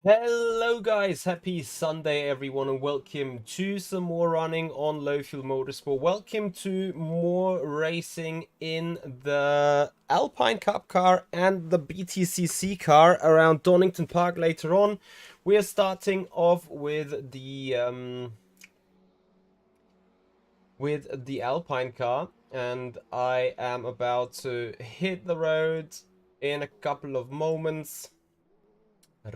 Hello guys, happy Sunday everyone and welcome to some more running on low fuel motorsport. Welcome to more racing in the Alpine Cup car and the BTCC car around Donington Park later on. We are starting off with the Alpine car, and I am about to hit the road in a couple of moments.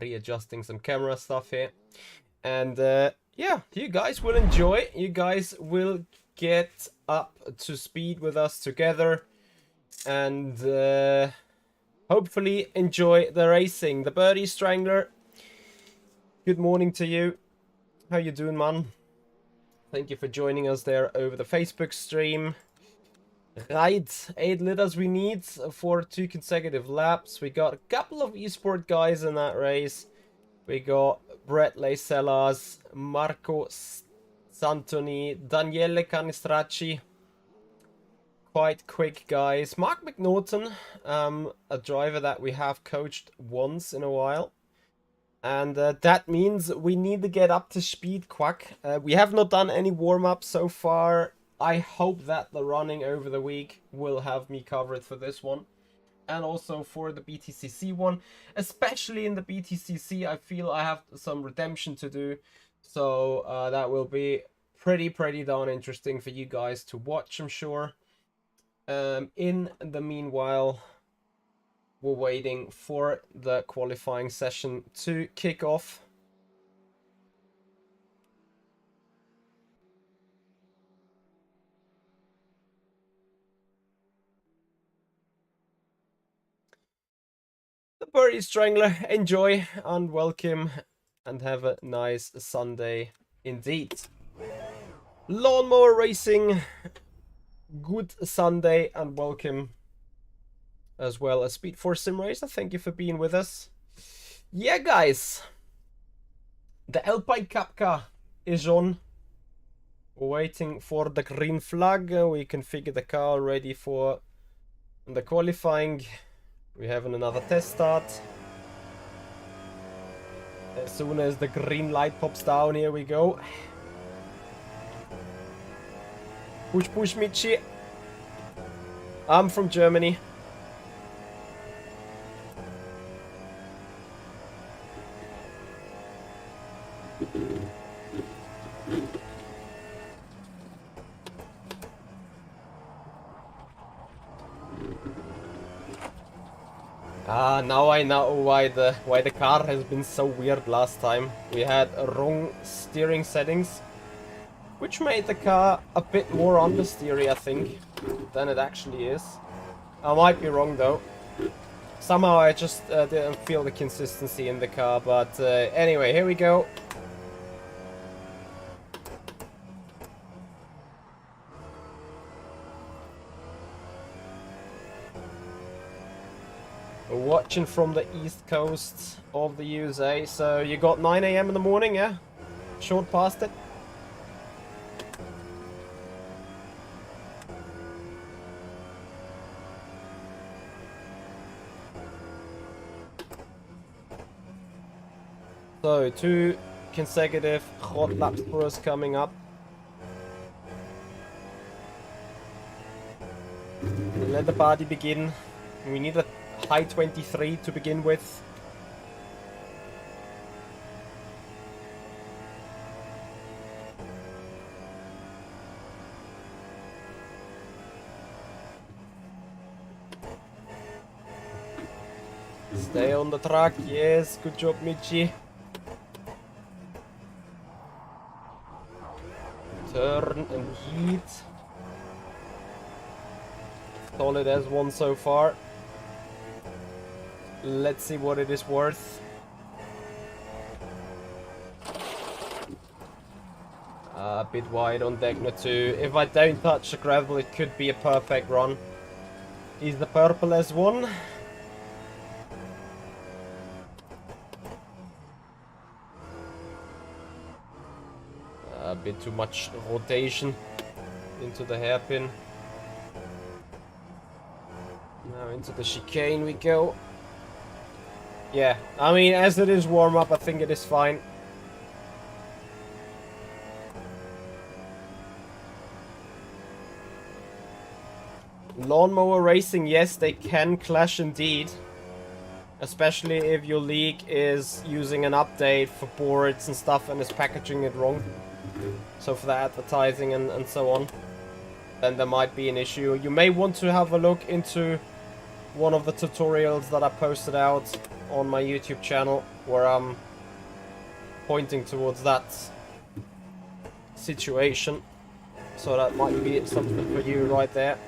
Readjusting some camera stuff here, and yeah, you guys will enjoy. You guys will get up to speed with us together, and hopefully enjoy the racing. The Birdie Strangler, good morning to you. How you doing, man? Thank you for joining us there over the Facebook stream. Right, 8 liters we need for 2 consecutive laps. We got a couple of esport guys in that race. We got Brett Sellars, Marco Santoni, Daniele Canistracci. Quite quick guys. Mark McNaughton, a driver that we have coached once in a while. And that means we need to get up to speed quick. We have not done any warm-up so far. I hope that the running over the week will have me covered for this one. And also for the BTCC one. Especially in the BTCC, I feel I have some redemption to do. So that will be pretty darn interesting for you guys to watch, I'm sure. In the meanwhile, we're waiting for the qualifying session to kick off. The Birdie Strangler, enjoy and welcome and have a nice Sunday indeed. Lawnmower Racing, good Sunday and welcome, as well as Speed Force Sim Racer. Thank you for being with us. Yeah, guys, the Alpine Cup car is on. We're waiting for the green flag. We configure the car ready for the qualifying. We're having another test start. As soon as the green light pops down, here we go. Push, Michi. I'm from Germany. Now I know why the car has been so weird last time. We had wrong steering settings, which made the car a bit more understeery, I think, than it actually is. I might be wrong though. Somehow I just didn't feel the consistency in the car, but anyway, here we go. Watching from the east coast of the USA. So you got 9 AM in the morning, yeah? Short past it. So 2 consecutive hot laps for us coming up. Let the party begin. We need a high 23 to begin with. Stay on the track, yes, good job Michi. Turn and heat. Solid as one so far. Let's see what it is worth. A bit wide on Degner too. If I don't touch the gravel, it could be a perfect run. Is the purple S1? A bit too much rotation into the hairpin. Now into the chicane we go. Yeah, I mean, as it is warm up, I think it is fine. Lawnmower racing, yes, they can clash indeed. Especially if your league is using an update for boards and stuff and is packaging it wrong. So for the advertising and so on. Then there might be an issue. You may want to have a look into one of the tutorials that I posted out on my YouTube channel, where I'm pointing towards that situation. So that might be something for you right there.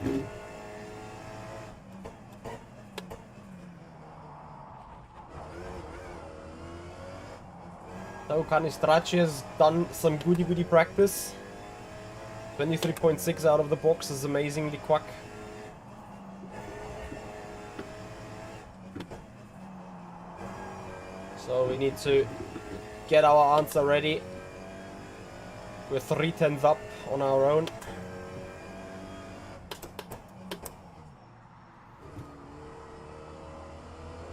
So Canistracci has done some goody practice. 23.6 out of the box is amazingly quick. So we need to get our answer ready. We're 3/10 up on our own.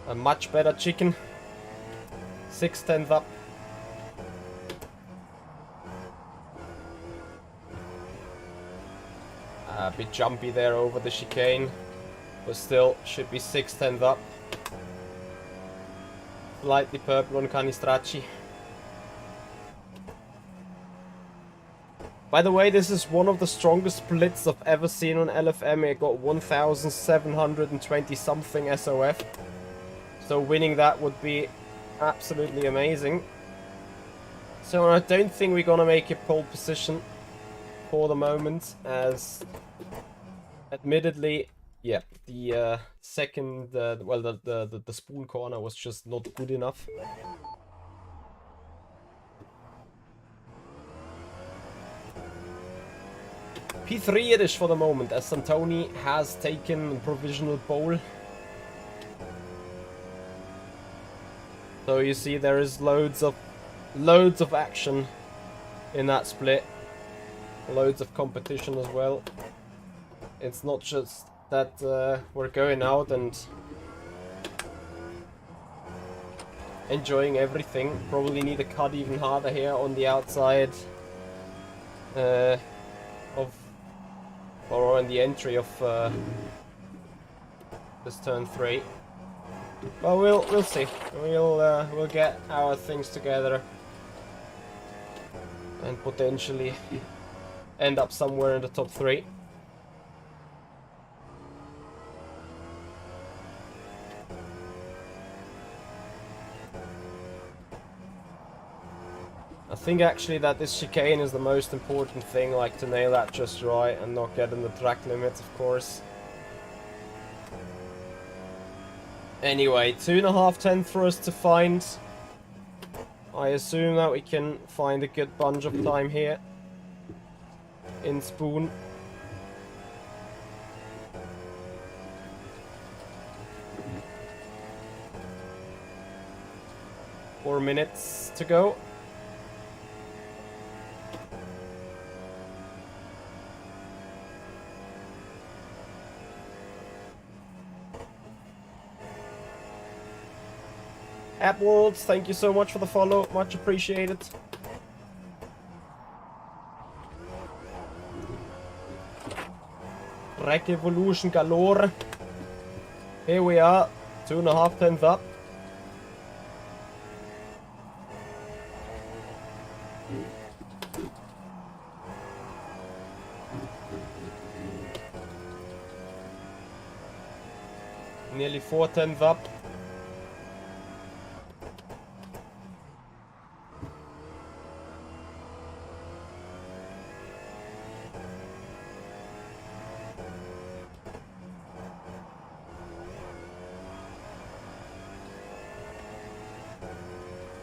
A much better chicken. 6/10 up. A bit jumpy there over the chicane, but still should be 6/10 up. Slightly purple on Canistracci. By the way, this is one of the strongest splits I've ever seen on LFM. It got 1,720 something SOF. So winning that would be absolutely amazing. So I don't think we're gonna make a pole position for the moment, as admittedly, yeah, the second, well, the spoon corner was just not good enough. P3 it is for the moment, as Santoni has taken provisional pole. So you see there is loads of action in that split. Loads of competition as well. It's not just that we're going out and enjoying everything. Probably need to cut even harder here on the outside or on the entry of this turn 3. But we'll see. We'll get our things together and potentially end up somewhere in the top 3. I think actually that this chicane is the most important thing, like to nail that just right and not get in the track limits, of course. Anyway, 2.5 for us to find. I assume that we can find a good bunch of time here in Spoon. Four minutes to go. AppWorlds, thank you so much for the follow, much appreciated. Rack Evolution galore. Here we are, 2.5 up. Nearly 4/10 up.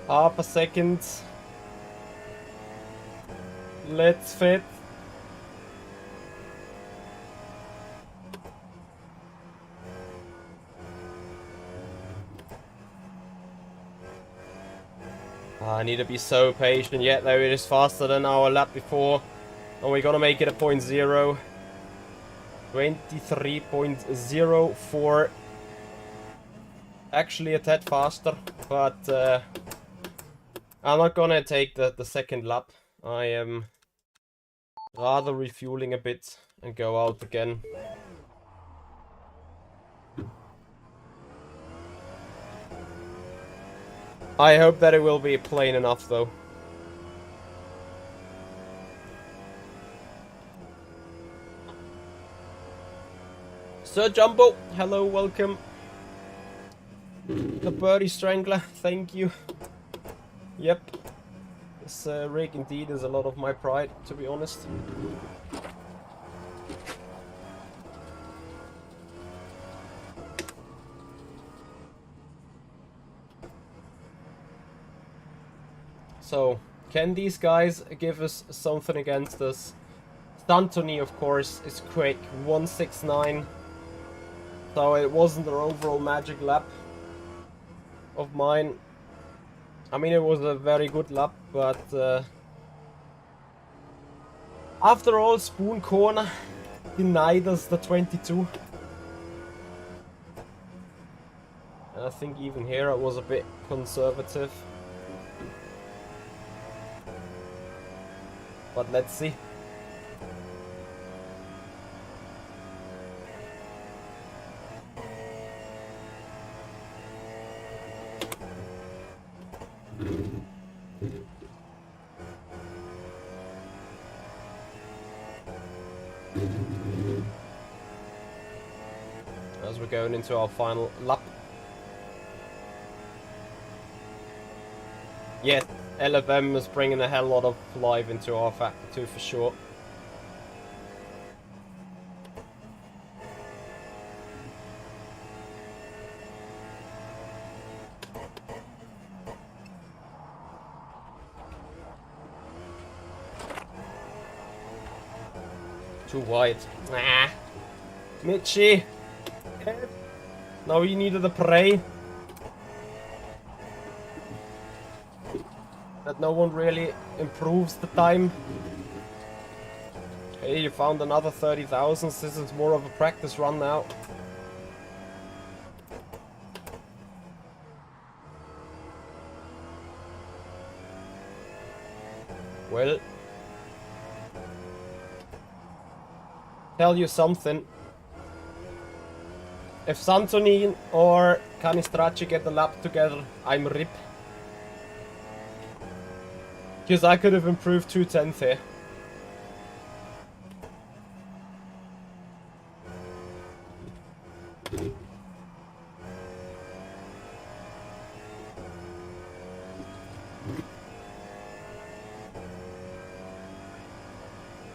Half a second. Let's fit. I need to be so patient, yet though it is faster than our lap before. And we're gonna make it a 0.0. 23.04. actually a tad faster, but I'm not gonna take the second lap. I am rather refueling a bit and go out again. I hope that it will be plain enough though. Sir Jumbo, hello, welcome. The Birdie Strangler, thank you. Yep. This rig indeed is a lot of my pride, to be honest. So, can these guys give us something against us? Santoni, of course, is quick, 169. So it wasn't an overall magic lap of mine. I mean, it was a very good lap, but after all, Spoon Corner denied us the 22. And I think even here I was a bit conservative. But let's see. As we're going into our final lap. Yes, LFM is bringing a hell lot of life into rFactor 2 for sure. Too wide. Nah. Mitchie. Now you needed a prey. That no one really improves the time. Hey, you found another 30,000. This is more of a practice run now. Well, tell you something. If Santoni or Canistracci get the lap together, I'm rip. Because I could have improved 2/10 here.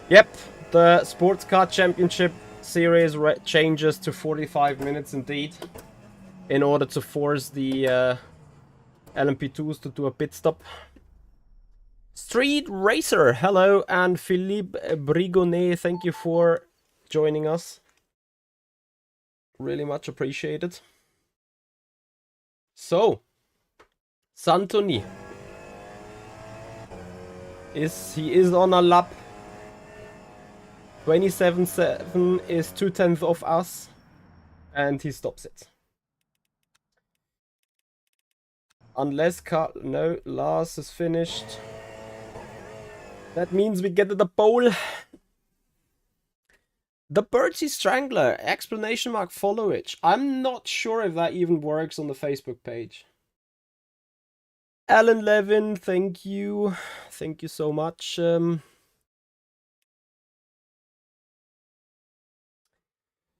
Yep, the Sports Car Championship series changes to 45 minutes indeed. In order to force the LMP2s to do a pit stop. Street Racer, hello, and Philippe Brigonnet, thank you for joining us. Really much appreciated. So, Santoni is on a lap. 27.7 is 2/10 of us, and he stops it. Unless no, Lars is finished. That means we get the pole. The Birdie Strangler, explanation mark followage. I'm not sure if that even works on the Facebook page. Alan Levin, thank you. Thank you so much.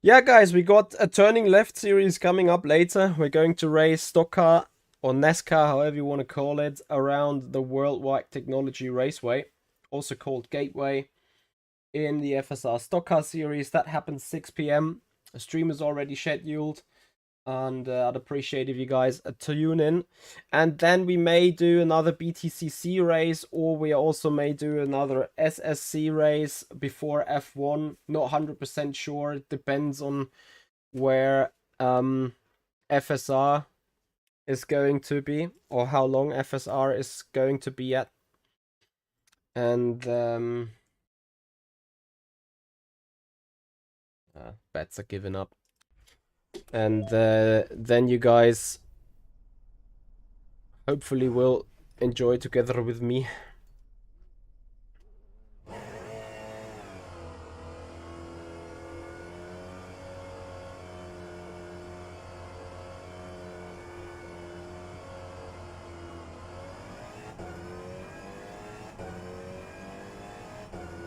Yeah, guys, we got a Turning Left series coming up later. We're going to race stock car or NASCAR, however you want to call it, around the Worldwide Technology Raceway, also called Gateway, in the FSR stock car series. That happens 6 p.m. The stream is already scheduled, and I'd appreciate if you guys tune in. And then we may do another BTCC race, or we also may do another SSC race before F1. Not 100% sure. It depends on where FSR is going to be, or how long FSR is going to be at. And bets are given up. And then you guys hopefully will enjoy together with me.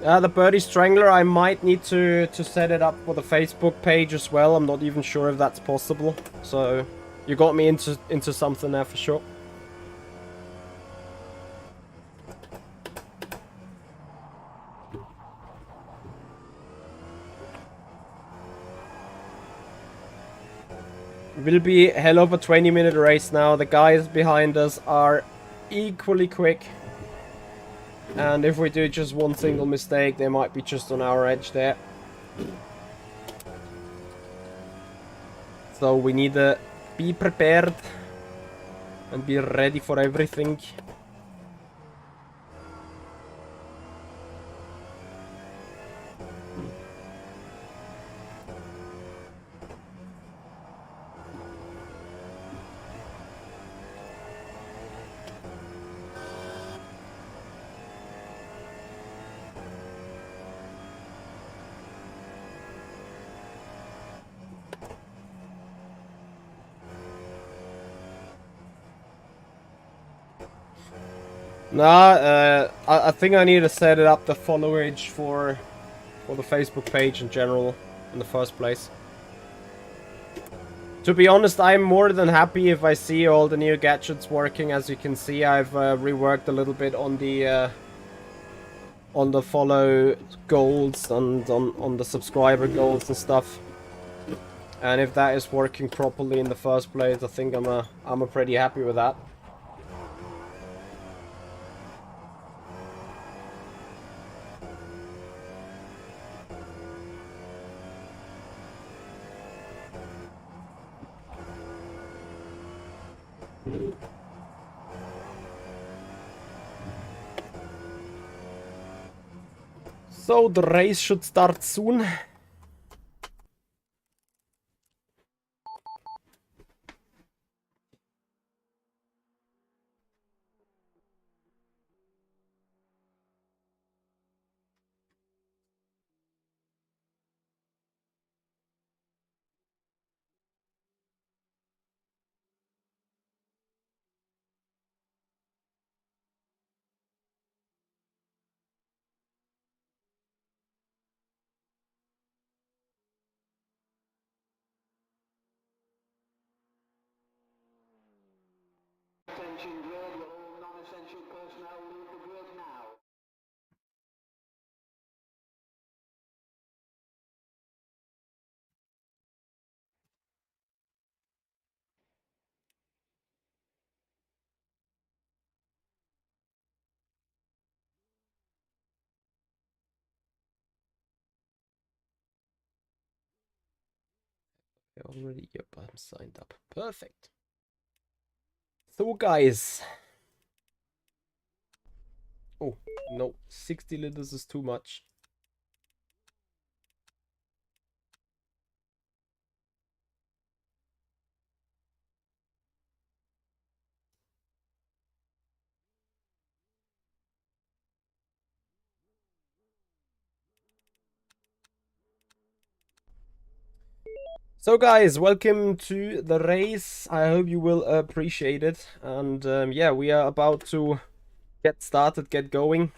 The Birdie Strangler, I might need to set it up for the Facebook page as well. I'm not even sure if that's possible. So you got me into something there for sure. Will be a hell of a 20-minute race now. The guys behind us are equally quick. And if we do just one single mistake, they might be just on our edge there. So we need to be prepared and be ready for everything. Nah, I think I need to set it up the followage for the Facebook page in general in the first place. To be honest, I'm more than happy if I see all the new gadgets working. As you can see, I've reworked a little bit on the follow goals and on the subscriber goals and stuff. And if that is working properly in the first place, I think I'm pretty happy with that. So the race should start soon. Attention grid, will all non-essential personnel leave the grid now? Already, yep, I'm signed up. Perfect. So guys. Oh, no, 60 liters is too much. So guys, welcome to the race. I hope you will appreciate it. And yeah, we are about to get started, get going.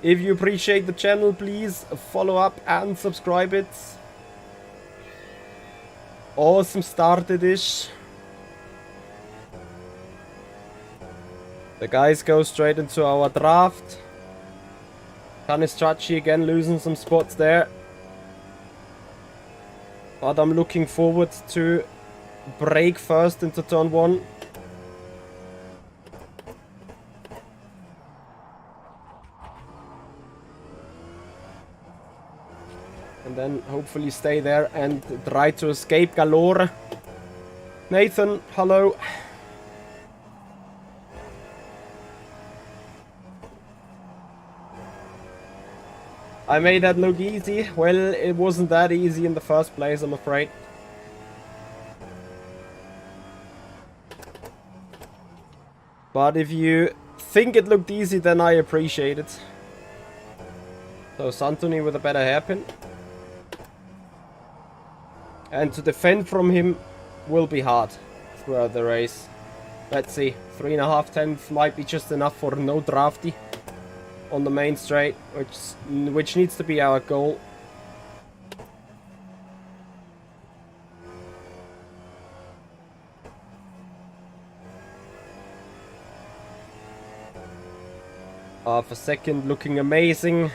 If you appreciate the channel, please follow up and subscribe it. Awesome started-ish. The guys go straight into our draft. Kanistrachi again losing some spots there. But I'm looking forward to break first into turn 1. And then hopefully stay there and try to escape galore. Nathan, hello. I made that look easy. Well, it wasn't that easy in the first place, I'm afraid. But if you think it looked easy, then I appreciate it. So Santoni with a better hairpin. And to defend from him will be hard throughout the race. Let's see, 3.5 tenths might be just enough for no drafty on the main straight, which needs to be our goal. For second, looking amazing.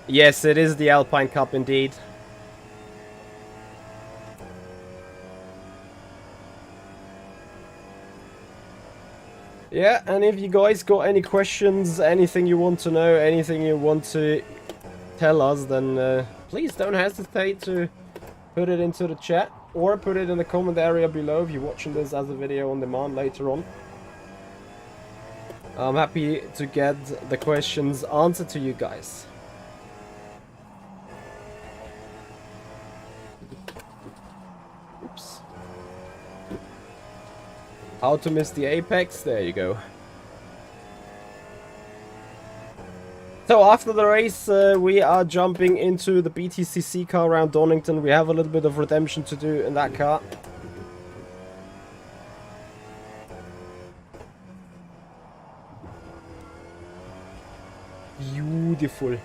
Yes, it is the Alpine Cup indeed. Yeah, and if you guys got any questions, anything you want to know, anything you want to tell us, then please don't hesitate to put it into the chat or put it in the comment area below if you're watching this as a video on demand later on. I'm happy to get the questions answered to you guys. Oops. How to miss the apex? There you go. So after the race, we are jumping into the BTCC car around Donington. We have a little bit of redemption to do in that car. Beautiful.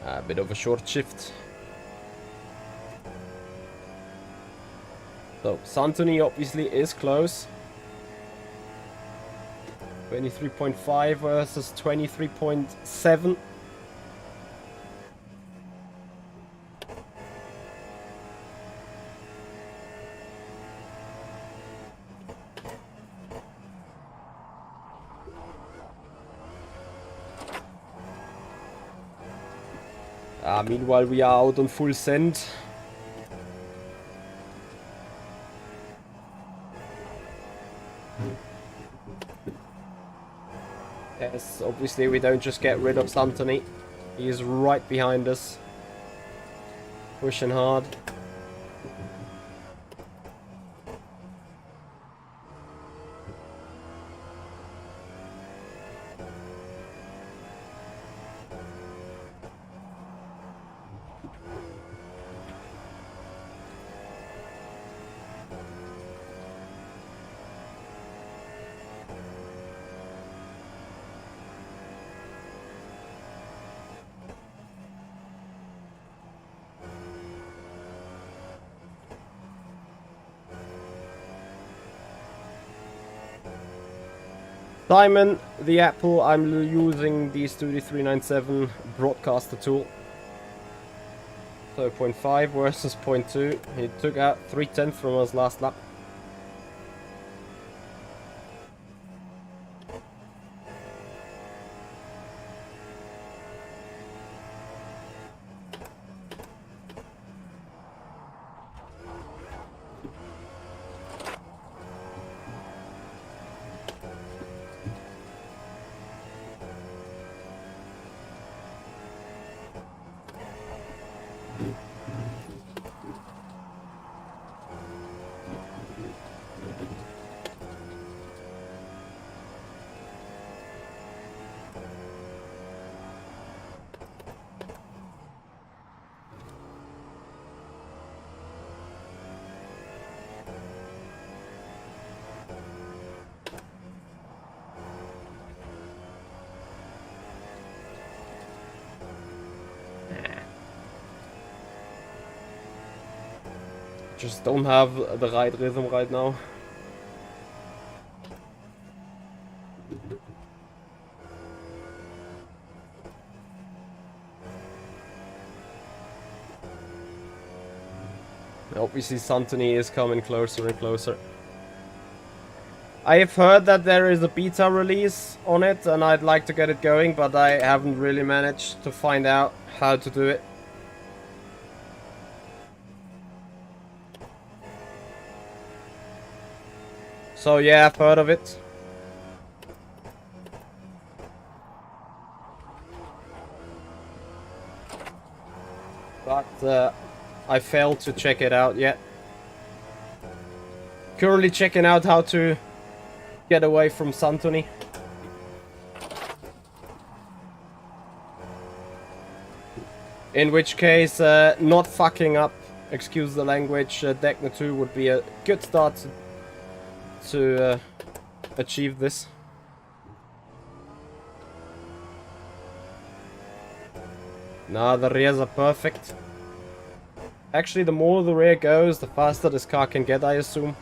A bit of a short shift. So Santoni obviously is close. 23.5 versus 23.7. Meanwhile, we are out on full send. Yes, obviously we don't just get rid of Santoni. He is right behind us. Pushing hard. Simon, the Apple, I'm using the Studio 397 broadcaster tool. So 0.5 versus 0.2. He took out 3/10 from us last lap. Just don't have the right rhythm right now. Obviously Santoni is coming closer and closer. I have heard that there is a beta release on it and I'd like to get it going, but I haven't really managed to find out how to do it. So yeah, I've heard of it. But I failed to check it out yet. Currently checking out how to get away from Santoni. In which case, not fucking up, excuse the language, Decna 2 would be a good start to achieve this. Nah, the rears are perfect. Actually, the more the rear goes, the faster this car can get, I assume.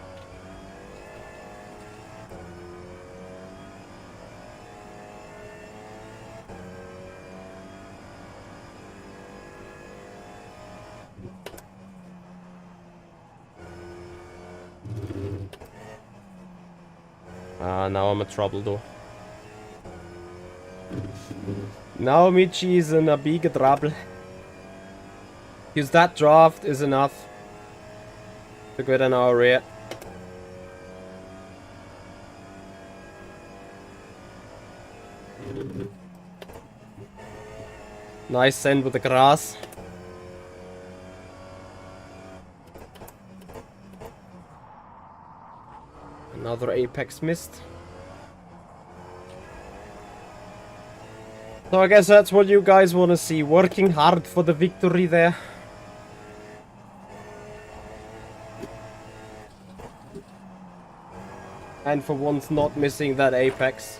Ah, now I'm in trouble though. Now Michi is in a big trouble. Because that draft is enough to get an our rear. Nice send with the grass. Another apex missed. So I guess that's what you guys want to see. Working hard for the victory there. And for once not missing that apex.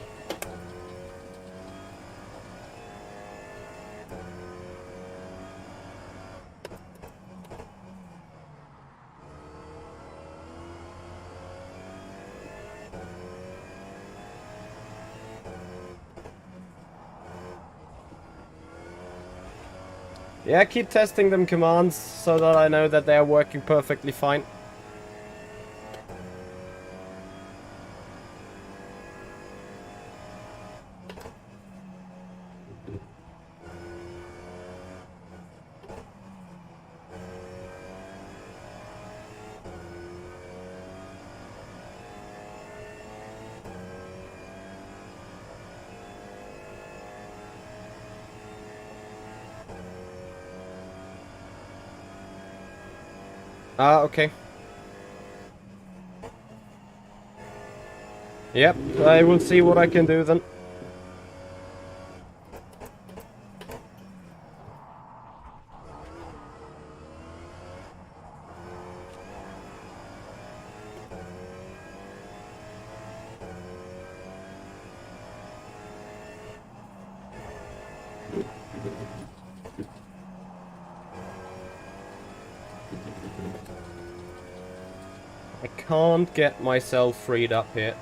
Yeah, keep testing them commands so that I know that they are working perfectly fine. Ah, okay. Yep, I will see what I can do then. I can't get myself freed up here.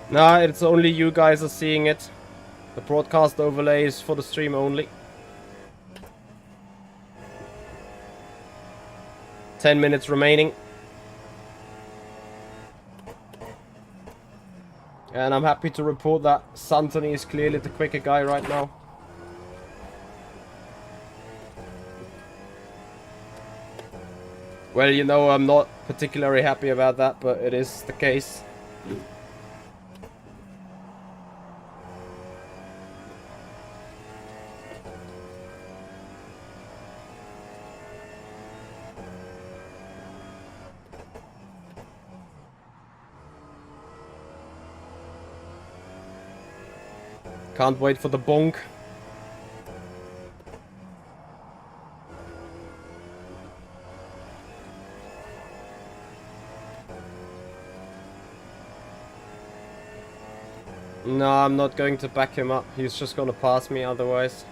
Nah, it's only you guys are seeing it. The broadcast overlay is for the stream only. 10 minutes remaining. And I'm happy to report that Santoni is clearly the quicker guy right now. Well, you know, I'm not particularly happy about that, but it is the case. Can't wait for the bonk. No, I'm not going to back him up. He's just gonna pass me otherwise.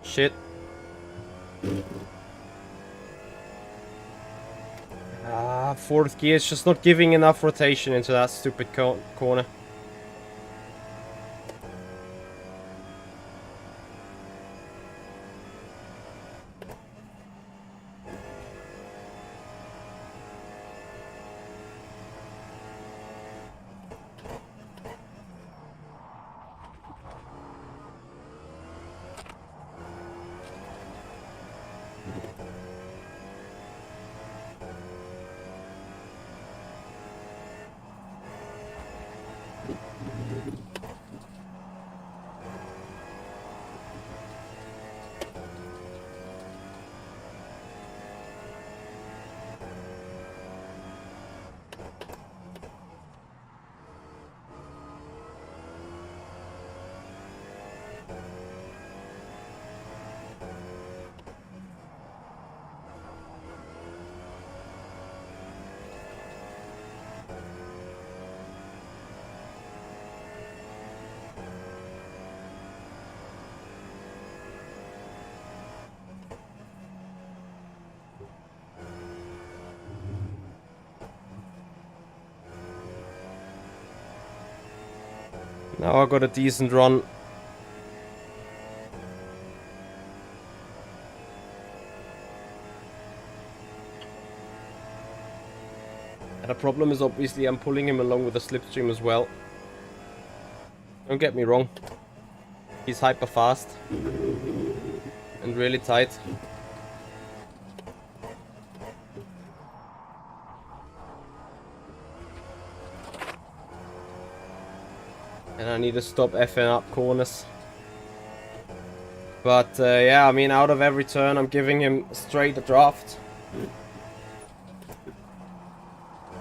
Shit. Fourth gear is just not giving enough rotation into that stupid corner. Now I got a decent run. And the problem is obviously I'm pulling him along with the slipstream as well. Don't get me wrong. He's hyper fast. And really tight. And I need to stop effing up corners. But yeah, I mean, out of every turn, I'm giving him straight a draft.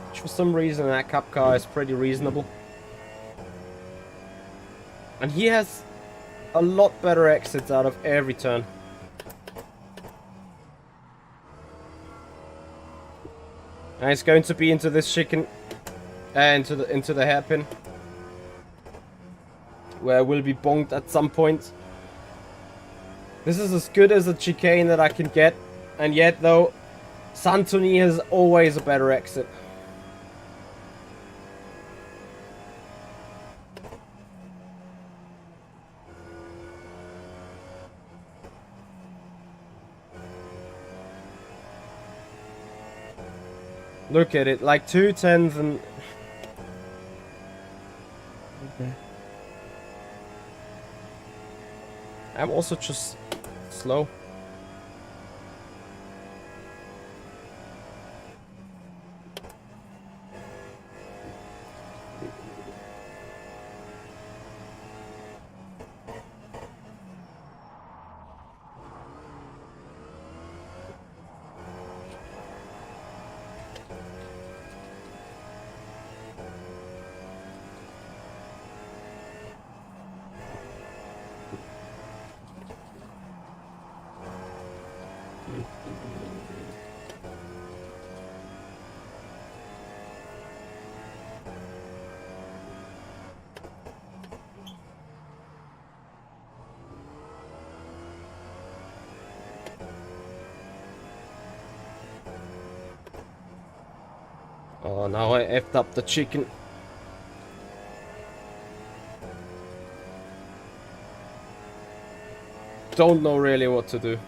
Which for some reason, that cup car is pretty reasonable. And he has a lot better exits out of every turn. And it's going to be into this chicane. Into the hairpin. Where we'll be bonked at some point. This is as good as a chicane that I can get. And yet though, Santoni has always a better exit. Look at it, like 2/10 and... Okay. I'm also just slow. Oh, now I effed up the chicken. Don't know really what to do.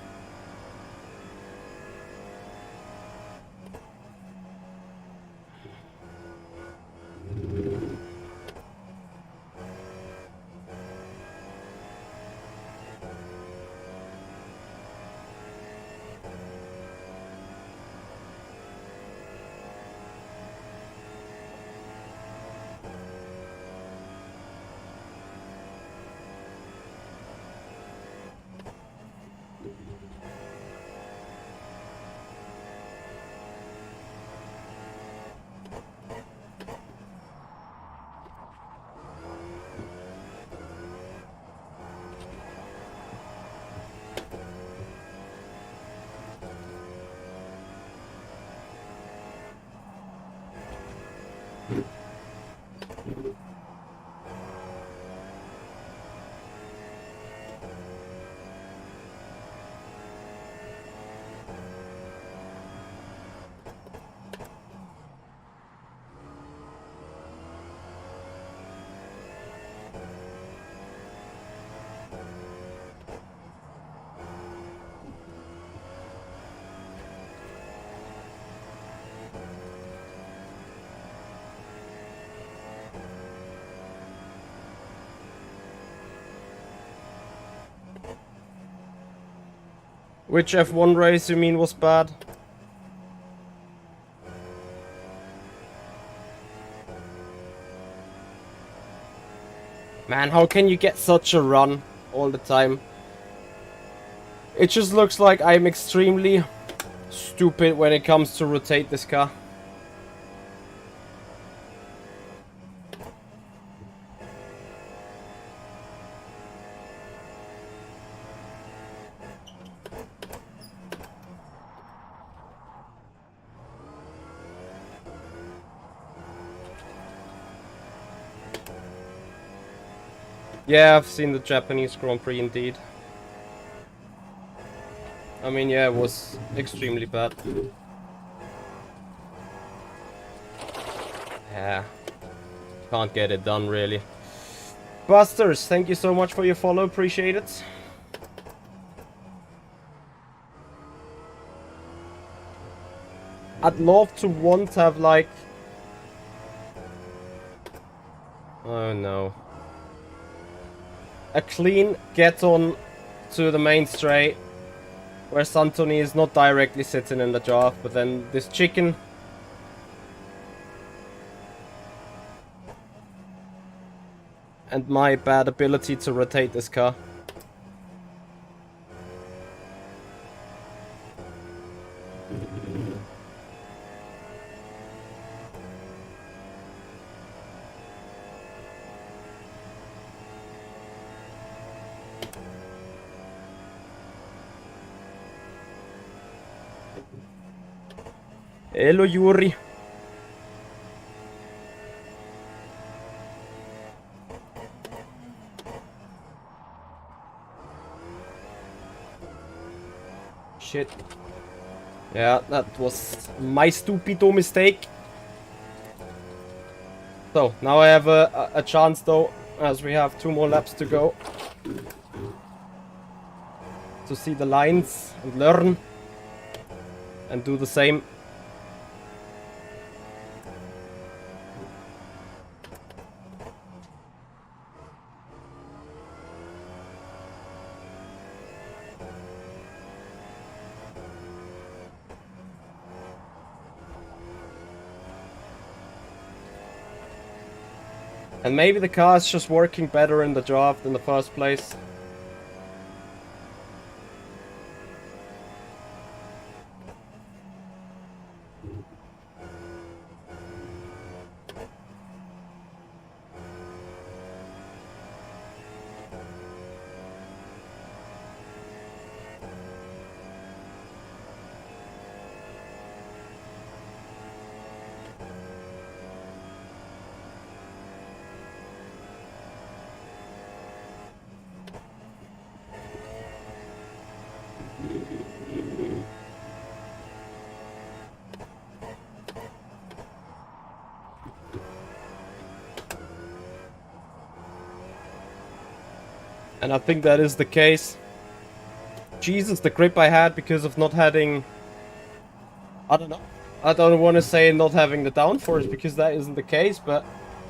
Which F1 race you mean was bad? Man, how can you get such a run all the time? It just looks like I'm extremely stupid when it comes to rotate this car. Yeah, I've seen the Japanese Grand Prix indeed. I mean, yeah, it was extremely bad. Yeah. Can't get it done, really. Busters, thank you so much for your follow. Appreciate it. I'd love to want to have, like... Oh, no. A clean get on to the main straight, where Santoni is not directly sitting in the draft, but then this chicken... and my bad ability to rotate this car. Hello, Yuri. Shit. Yeah, that was my stupido mistake. So, now I have a chance though, as we have 2 more laps to go, to see the lines and learn and do the same. And maybe the car is just working better in the draft in the first place. And I think that is the case. Jesus, the grip I had because of not having... I don't know. I don't want to say not having the downforce because that isn't the case, but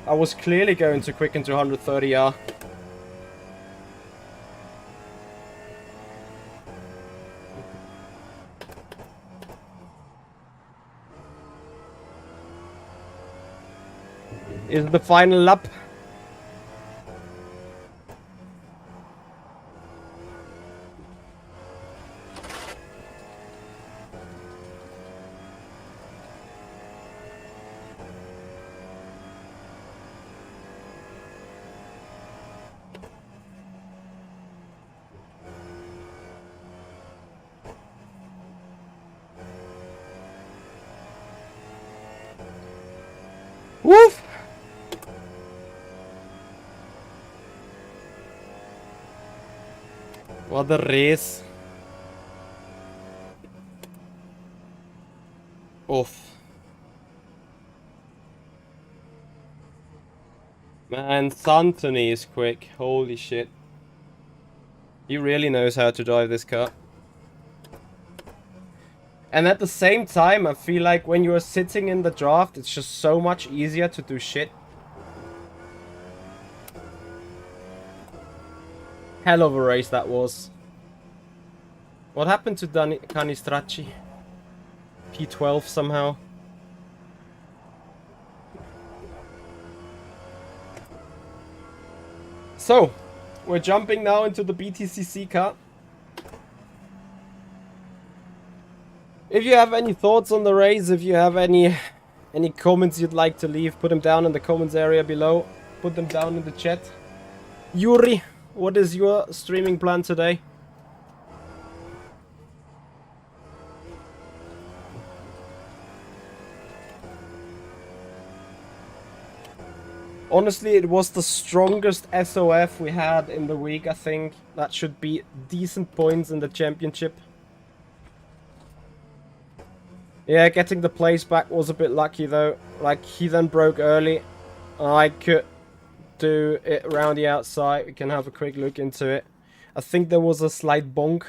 I was clearly going to quicken to 130R. Is the final lap. Woof! What a race. Oof. Man, Santoni is quick. Holy shit. He really knows how to drive this car. And at the same time, I feel like when you're sitting in the draft, it's just so much easier to do shit. Hell of a race that was. What happened to Canistracci? P12 somehow. So, we're jumping now into the BTCC car. If you have any thoughts on the race, if you have any comments you'd like to leave, put them down in the comments area below. Put them down in the chat. Yuri, what is your streaming plan today? Honestly, it was the strongest SOF we had in the week, I think. That should be decent points in the championship. Yeah, getting the place back was a bit lucky though. Like, he then broke early. I could do it around the outside. We can have a quick look into it. I think there was a slight bonk.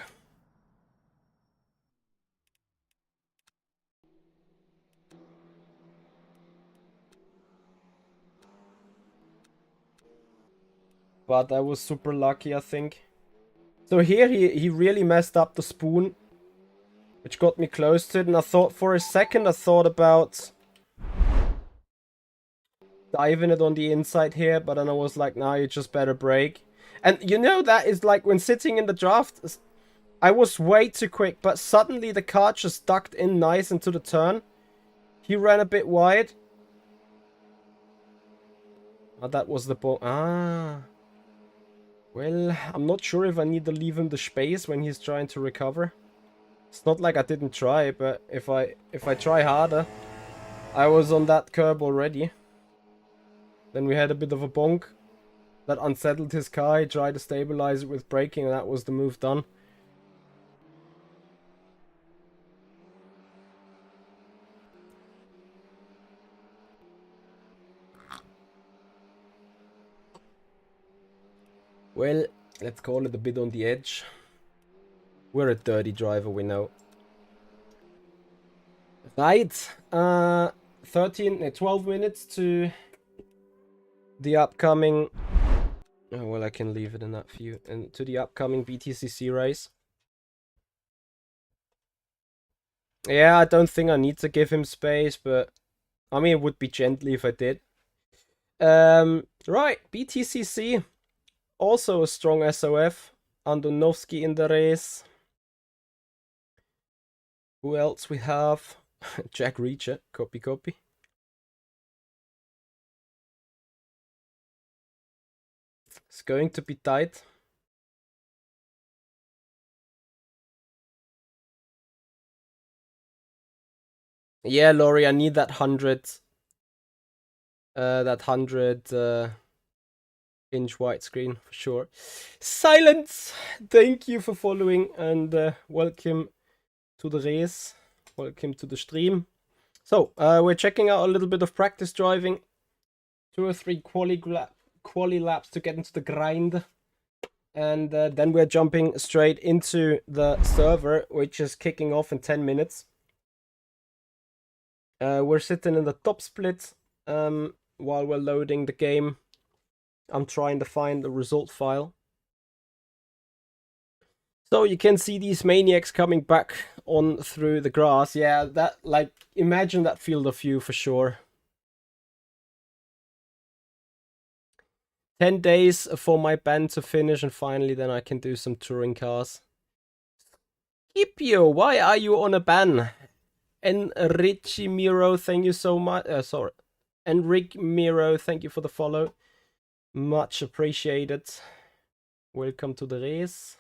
But I was super lucky, I think. So here he really messed up the spoon, which got me close to it. And I thought for a second, I thought about diving it on the inside here. But then I was like, nah, you just better brake. And you know, that is like when sitting in the draft, I was way too quick. But suddenly the car just ducked in nice into the turn. He ran a bit wide. Oh, that was the ball. Ah. Well, I'm not sure if I need to leave him the space when he's trying to recover. It's not like I didn't try, but if I try harder, I was on that curb already. Then we had a bit of a bonk that unsettled his car. He tried to stabilize it with braking, and that was the move done. Well, let's call it a bit on the edge. We're a dirty driver, we know. Right, 12 minutes to the upcoming... Oh, well, I can leave it in that view. And to the upcoming BTCC race. Yeah, I don't think I need to give him space, but... I mean, it would be gently if I did. Right, BTCC. Also a strong SOF. Andonovsky in the race. Who else we have? Jack Reacher. Copy. It's going to be tight. Yeah, Laurie, I need that 100. That 100 inch widescreen for sure. Silence! Thank you for following and welcome to the race. Welcome to the stream. So, we're checking out a little bit of practice driving. 2 or 3 quali laps to get into the grind. And then we're jumping straight into the server, which is kicking off in 10 minutes. We're sitting in the top split while we're loading the game. I'm trying to find the result file. So you can see these maniacs coming back on through the grass. Yeah, that, like, imagine that field of view for sure. 10 days for my ban to finish, and finally then I can do some touring cars. Scipio, why are you on a ban? Enrique Miro, thank you so much. Sorry. Enrique Miro, thank you for the follow. Much appreciated. Welcome to the race.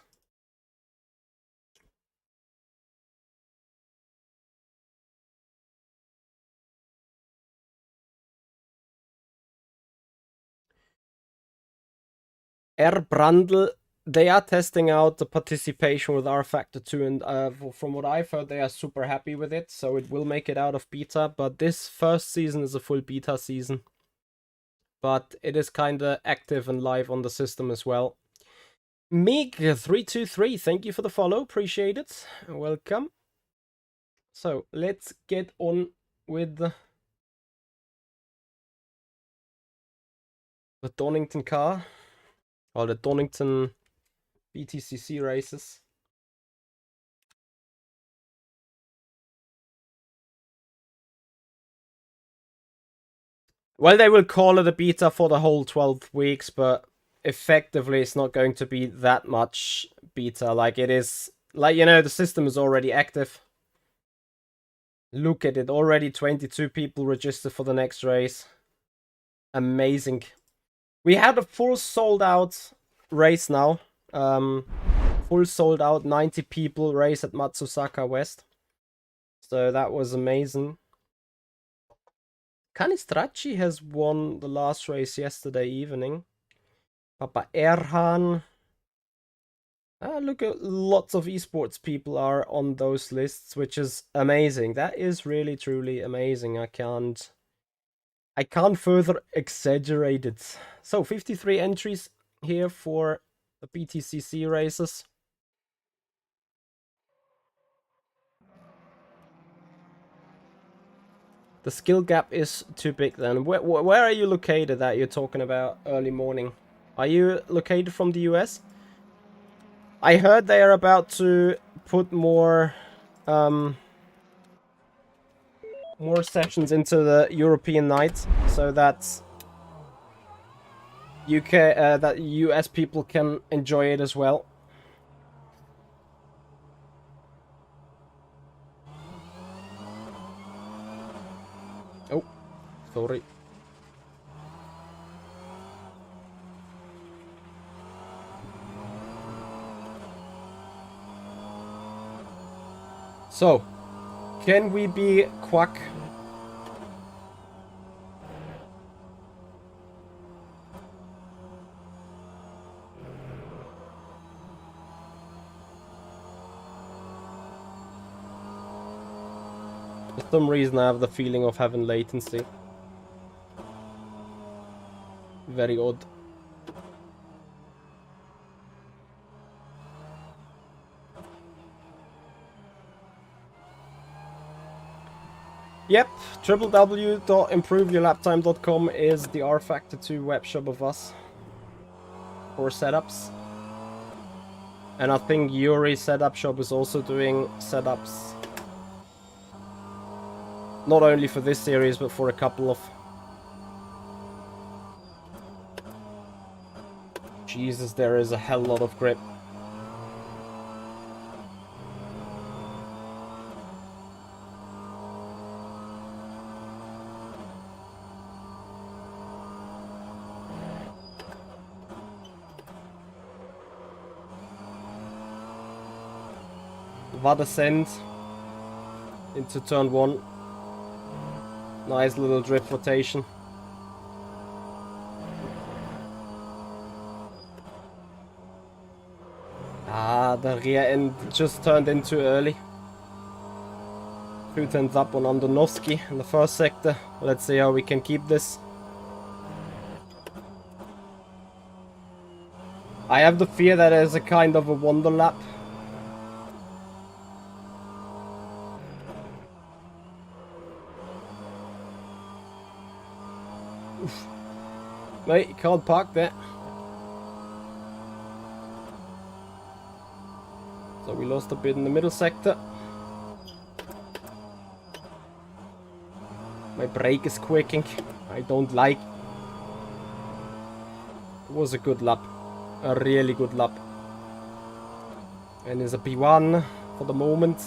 Brandl, they are testing out the participation with rFactor 2, and from what I've heard, they are super happy with it, so it will make it out of beta, but this first season is a full beta season. But it is kinda active and live on the system as well. Mig323, thank you for the follow, appreciate it. Welcome. So, let's get on with the Donington car. Or the Donington BTCC races. Well, they will call it a beta for the whole 12 weeks, but effectively it's not going to be that much beta. Like it is, like, you know, the system is already active. Look at it, already 22 people registered for the next race. Amazing. We had a full sold out race now. Full sold out 90 people race at Matsusaka West. So that was amazing. Canistracci has won the last race yesterday evening. Papa Erhan. Look at lots of esports people are on those lists, which is amazing. That is really truly amazing. I can't further exaggerate it. So 53 entries here for the BTCC races. The skill gap is too big then. Where are you located that you're talking about early morning? Are you located from the US? I heard they are about to put more sessions into the European night, so that that US people can enjoy it as well. Oh, sorry. So, can we be Quack? For some reason I have the feeling of having latency. Very odd. Yep, www.improveyourlaptime.com is the rFactor 2 webshop of us for setups. And I think Yuri's setup shop is also doing setups. Not only for this series, but for a couple of... Jesus, there is a hell lot of grip. What ascent into turn 1. Nice little drift rotation. The rear end just turned in too early. 2 turns up on Andonovsky in the first sector. Let's see how we can keep this. I have the fear that there's a kind of a wonder lap. Oof. Mate, you can't park there. So we lost a bit in the middle sector. My brake is quaking. I don't like. It was a good lap. A really good lap. And it's a P1 for the moment.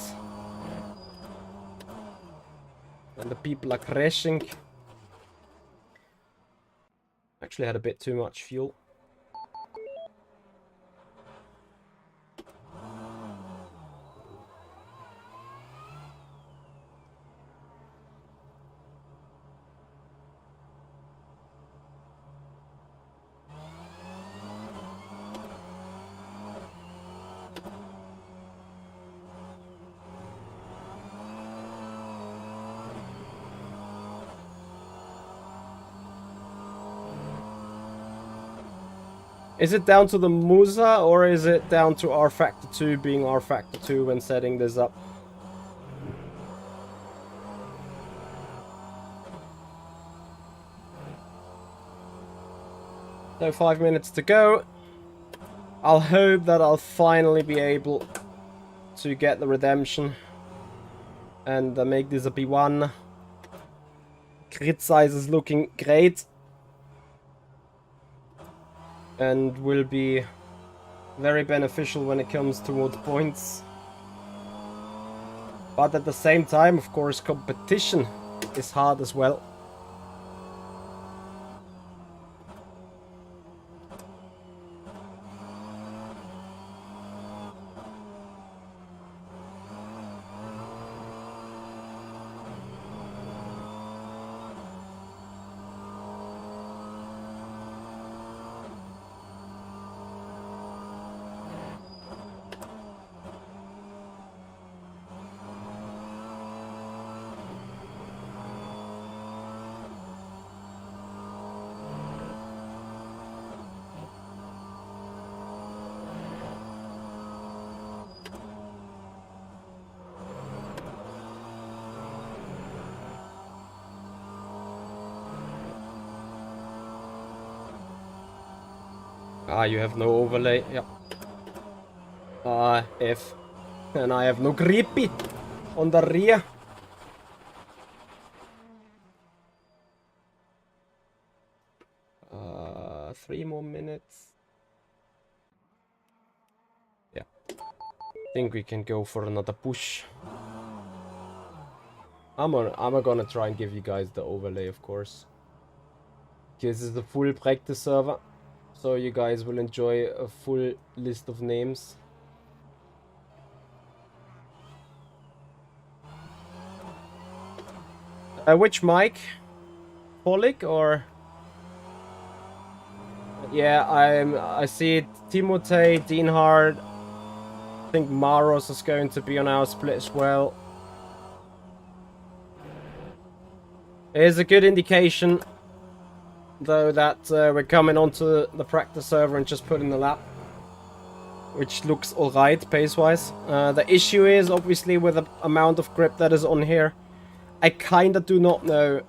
And the people are crashing. Actually had a bit too much fuel. Is it down to the Musa, or is it down to rFactor 2 being rFactor 2 when setting this up? So 5 minutes to go. I'll hope that I'll finally be able to get the redemption and make this a B1. Grid size is looking great. And will be very beneficial when it comes towards points. But at the same time, of course, competition is hard as well. Ah, you have no overlay. Yeah. Ah, F. And I have no grippy on the rear. Three more minutes. Yeah. Think we can go for another push. I'm gonna try and give you guys the overlay, of course. This is the full practice server, so you guys will enjoy a full list of names. Which mic? Polik or? Yeah, I see it. Timotei, Dienhard. I think Maros is going to be on our split as well. It is a good indication, though, that we're coming onto the practice server and just putting the lap, which looks alright pace-wise. The issue is, obviously, with the amount of grip that is on here, I kinda do not know.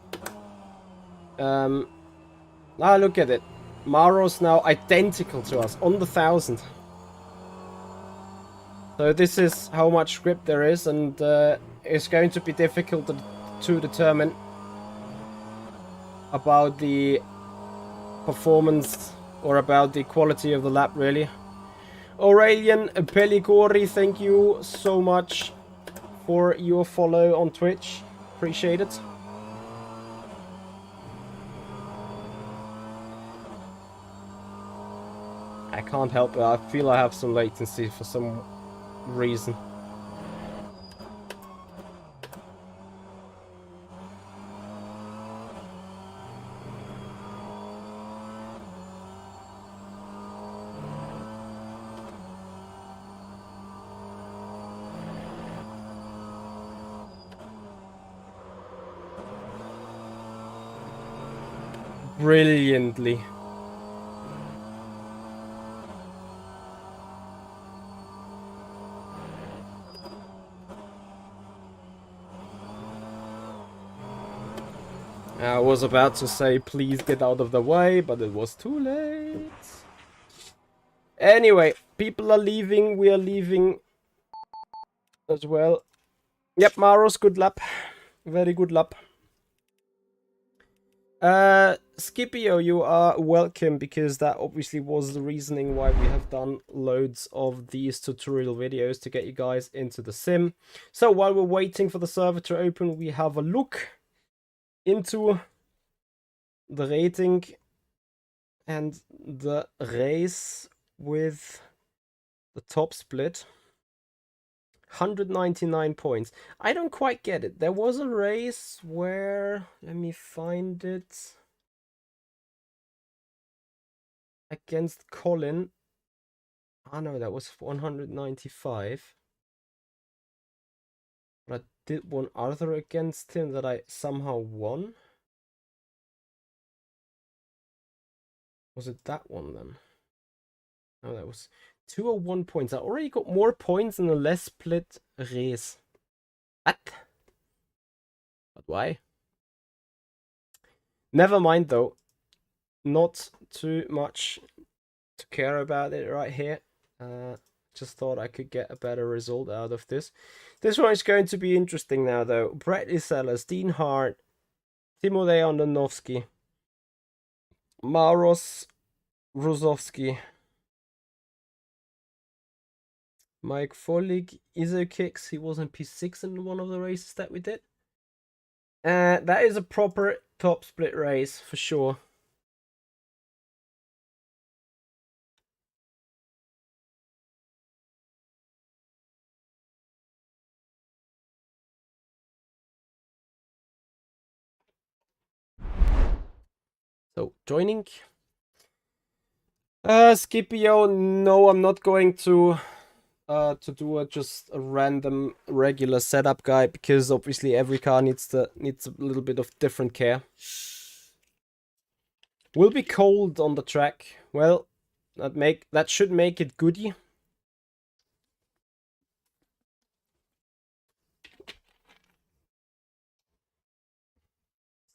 Look at it. Maros now identical to us on the 1000. So this is how much grip there is, and it's going to be difficult to determine about the performance or about the quality of the lap, really. Aurelian Pelligori, thank you so much for your follow on Twitch. Appreciate it. I can't help it. I feel I have some latency for some reason. Brilliantly. I was about to say, please get out of the way, but it was too late. Anyway, people are leaving. We are leaving as well. Yep, Maros, good lap. Very good lap. Scipio, you are welcome, because that obviously was the reasoning why we have done loads of these tutorial videos, to get you guys into the sim. So while we're waiting for the server to open, we have a look into the rating and the race with the top split. 199 points. I don't quite get it. There was a race where, let me find it, against Colin. Ah no, that was 195. But I did one other against him that I somehow won. Was it that one then? No, that was 201 points. I already got more points in a less split race. What? But why? Never mind though. Not too much to care about it right here. Just thought I could get a better result out of this. This one is going to be interesting now though. Brett Isellers, Dean Hart, Timotej Andonovsky. Maros Rozovsky. Mike Follig. Isokicks. He was in P6 in one of the races that we did. That is a proper top split race for sure. So joining. Scipio, no, I'm not going to do just a random regular setup guide because obviously every car needs a little bit of different care. Will be cold on the track. Well, that should make it goody.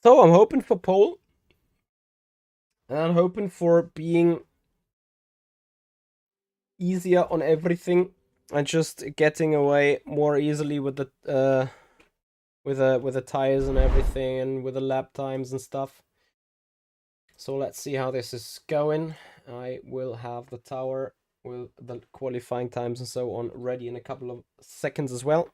So I'm hoping for pole. And I'm hoping for being easier on everything and just getting away more easily with the with the tires and everything and with the lap times and stuff. So let's see how this is going. I will have the tower with the qualifying times and so on ready in a couple of seconds as well.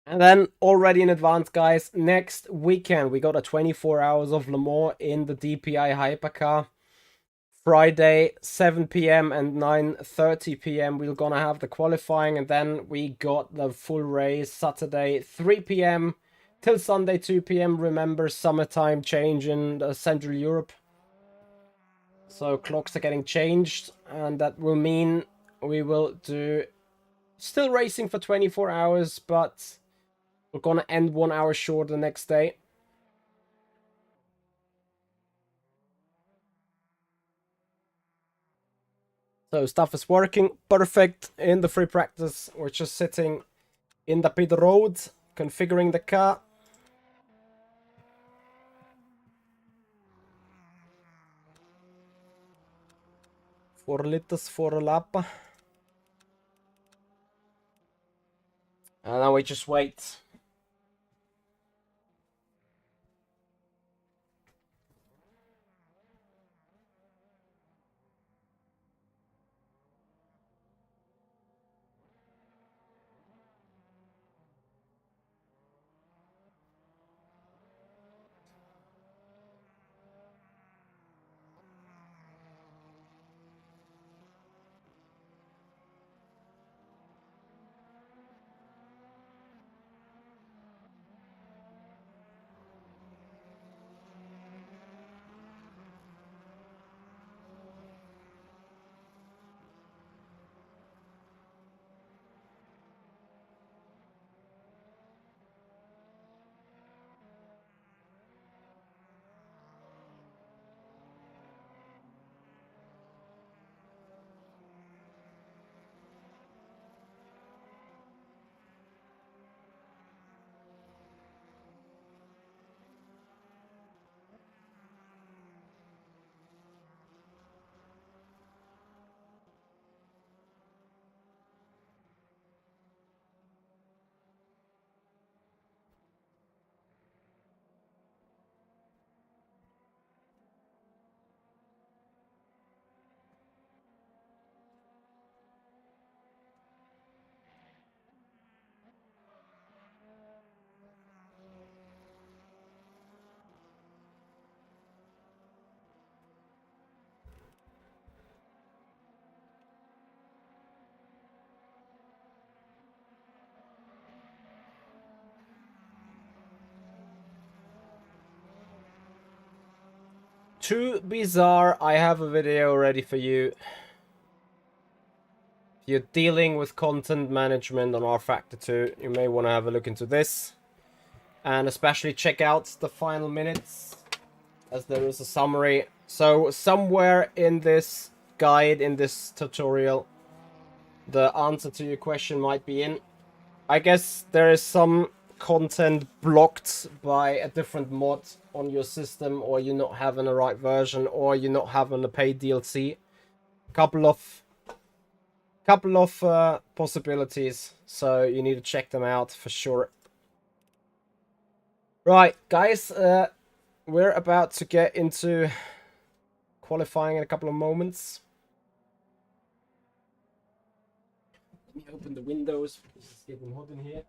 And then already in advance, guys, next weekend we got a 24 hours of Le Mans in the DPI hypercar. Friday 7 p.m. and 9:30 p.m. we're gonna have the qualifying, and then we got the full race Saturday 3 p.m. till Sunday 2 p.m. Remember, summertime change in Central Europe, so clocks are getting changed, and that will mean we will do still racing for 24 hours, but we're gonna end 1 hour short the next day. So stuff is working perfect in the free practice. We're just sitting in the pit road, configuring the car. Four liters for a lap. And now we just wait. Too bizarre. I have a video ready for you. If you're dealing with content management on rFactor 2, you may want to have a look into this. And especially check out the final minutes, as there is a summary. So somewhere in this guide, in this tutorial, the answer to your question might be in. I guess there is some content blocked by a different mod on your system, or you're not having the right version, or you're not having the paid DLC. Couple of possibilities, so you need to check them out for sure. Right, guys, we're about to get into qualifying in a couple of moments. Let me open the windows because it's getting hot in here.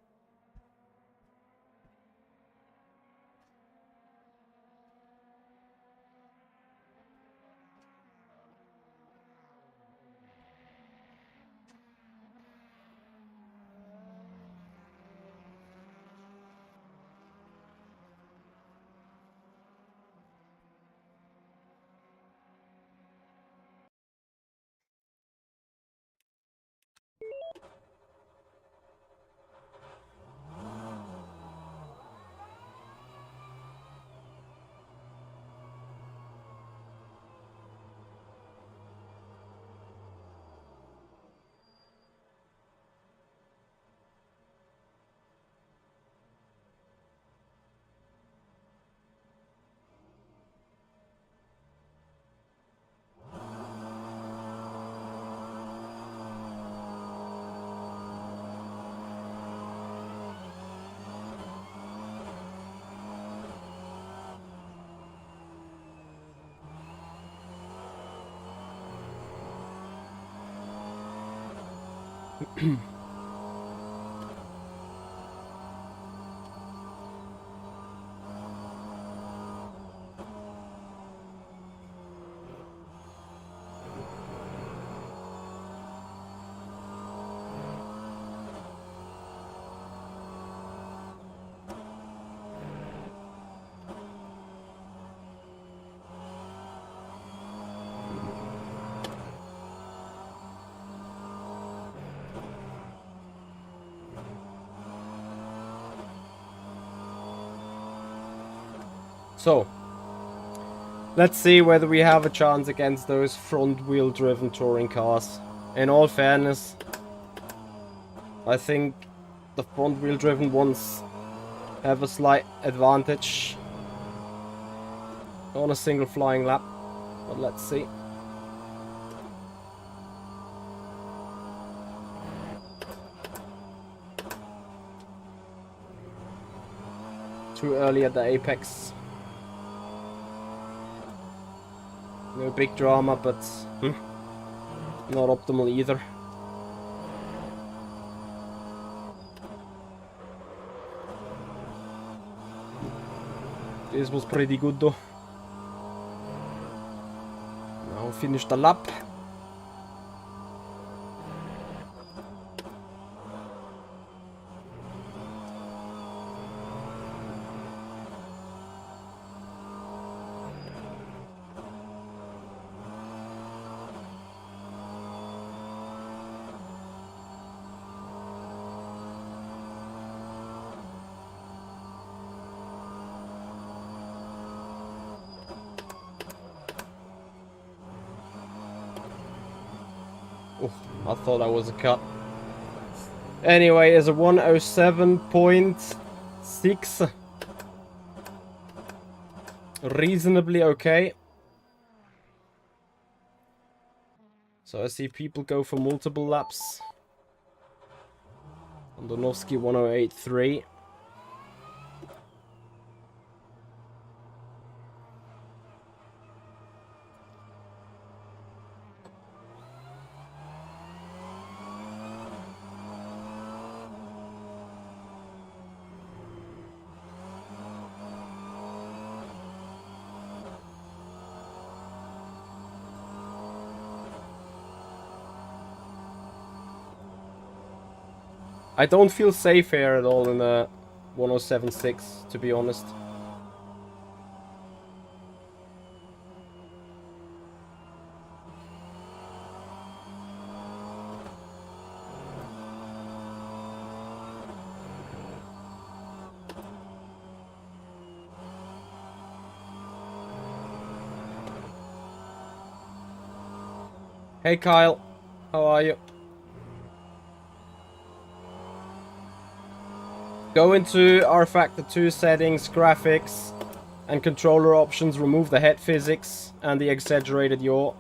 So, let's see whether we have a chance against those front-wheel driven touring cars. In all fairness, I think the front-wheel driven ones have a slight advantage on a single flying lap, but let's see. Too early at the apex. No big drama, but not optimal either. This was pretty good though. Now finish the lap. Oh, I thought that was a cut. Anyway, it's a 107.6. Reasonably okay. So I see people go for multiple laps. Andonovsky 108.3. I don't feel safe here at all in a 107.6, to be honest. Hey Kyle, how are you? Go into rFactor 2 settings, graphics, and controller options, remove the head physics and the exaggerated yaw.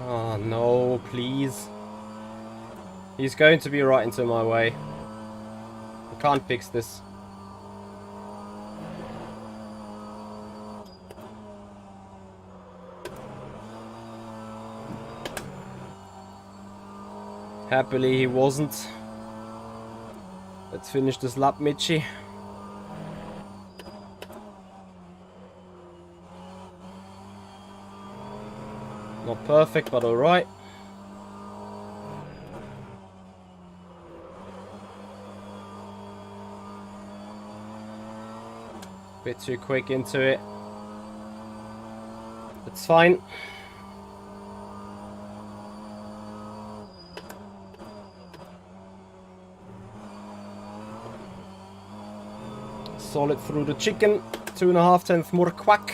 Oh no, please. He's going to be right into my way. I can't fix this. Happily he wasn't. Let's finish this lap, Mitchie. Not perfect, but alright. Bit too quick into it. It's fine. Solid through the chicken. 2.5 tenths more quack.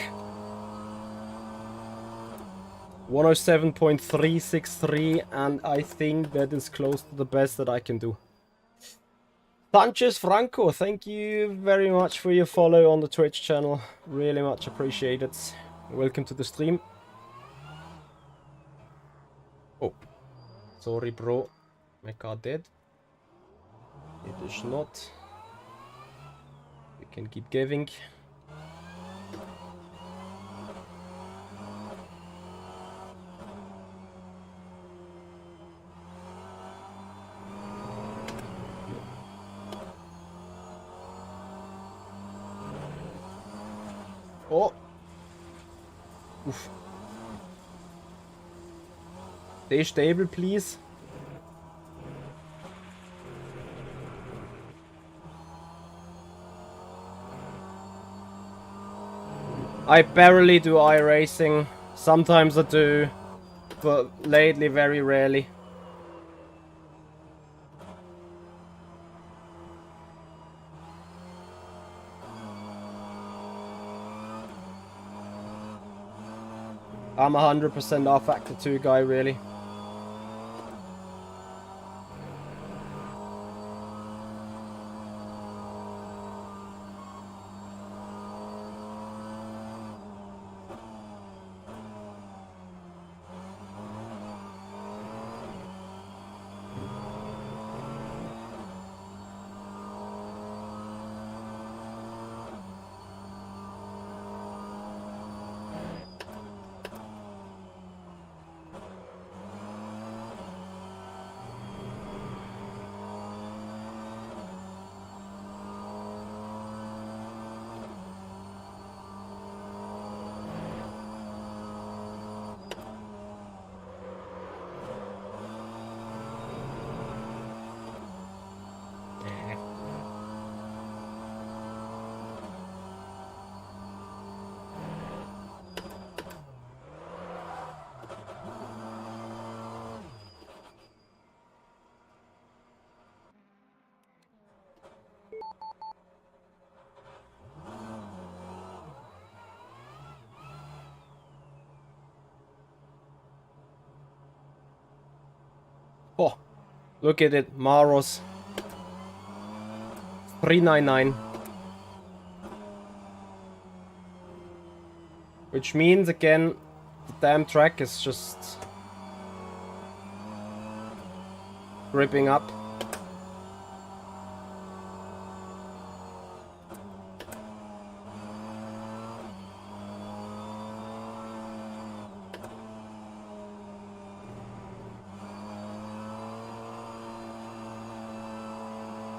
107.363, and I think that is close to the best that I can do. Sanchez Franco, thank you very much for your follow on the Twitch channel. Really much appreciated. Welcome to the stream. Oh, sorry bro. My car dead. It is not. We can keep giving. Oh! Oof. Stay stable, please. I barely do iRacing. Sometimes I do, but lately very rarely. I'm 100% rFactor 2 guy, really. Oh, look at it, Maros. 399. Which means, again, the damn track is just ripping up.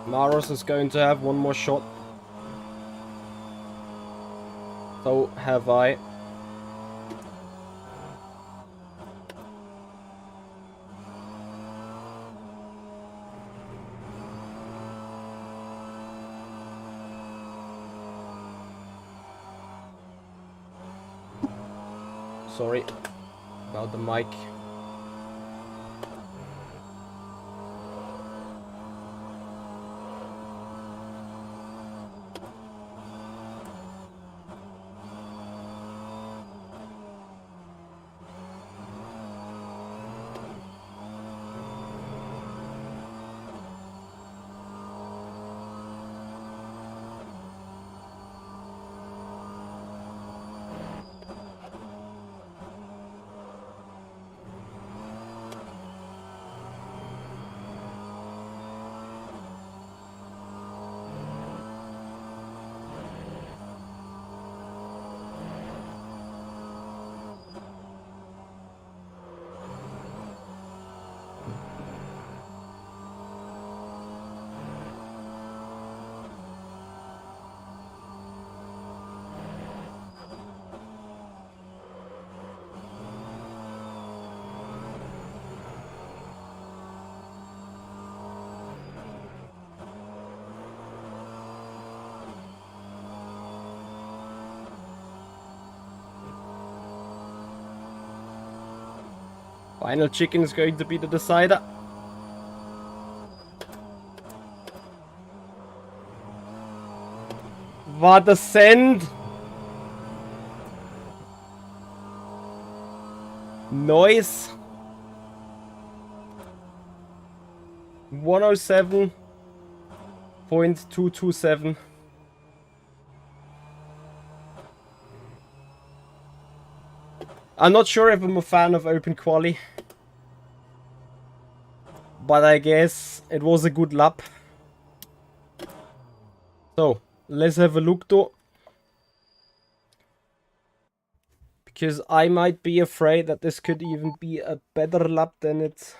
Maros is going to have one more shot. So have I. Sorry about the mic. Final chicken is going to be the decider. What a send! Noise. 107.227. I'm not sure if I'm a fan of open quali, but I guess it was a good lap. So, let's have a look though. Because I might be afraid that this could even be a better lap than it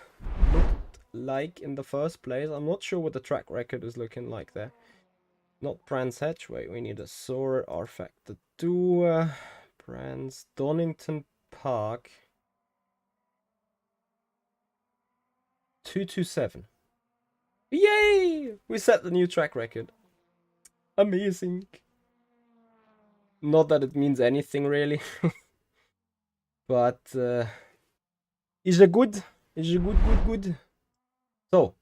looked like in the first place. I'm not sure what the track record is looking like there. Not Brands Hatch. Wait, we need a Soarer, rFactor 2, Brands Donington Park. 227. Yay! We set the new track record. Amazing. Not that it means anything really. But is a good. Good. So,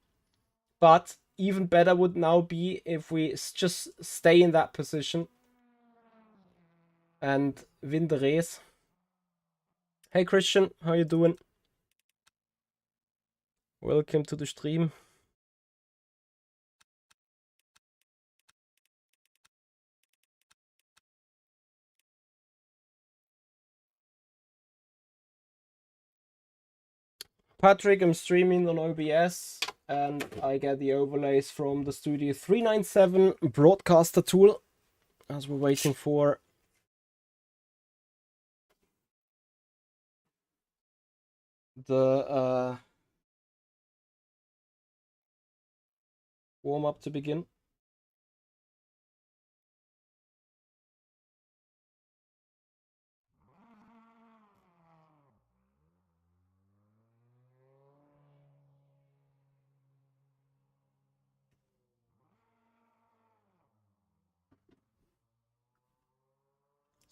but even better would now be if we just stay in that position and win the race. Hey Christian, how you doing? Welcome to the stream. Patrick, I'm streaming on OBS and I get the overlays from the Studio 397 broadcaster tool as we're waiting for the warm-up to begin.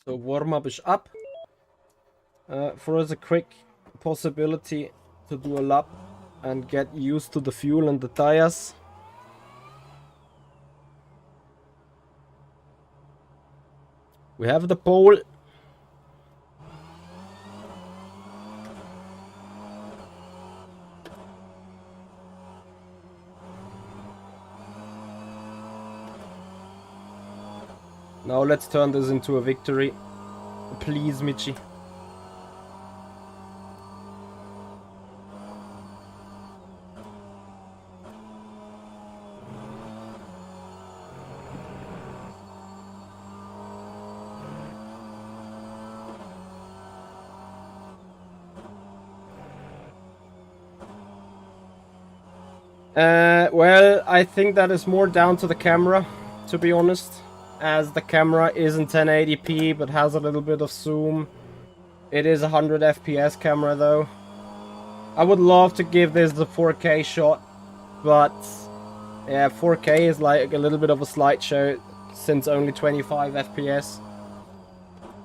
So warm-up is up. For us a quick possibility to do a lap and get used to the fuel and the tires. We have the pole. Now let's turn this into a victory. Please, Michi. Well, I think that is more down to the camera, to be honest. As the camera isn't 1080p but has a little bit of zoom. It is a 100 FPS camera though. I would love to give this the 4K shot, but yeah, 4K is like a little bit of a slideshow since only 25 FPS,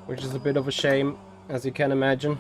which is a bit of a shame, as you can imagine.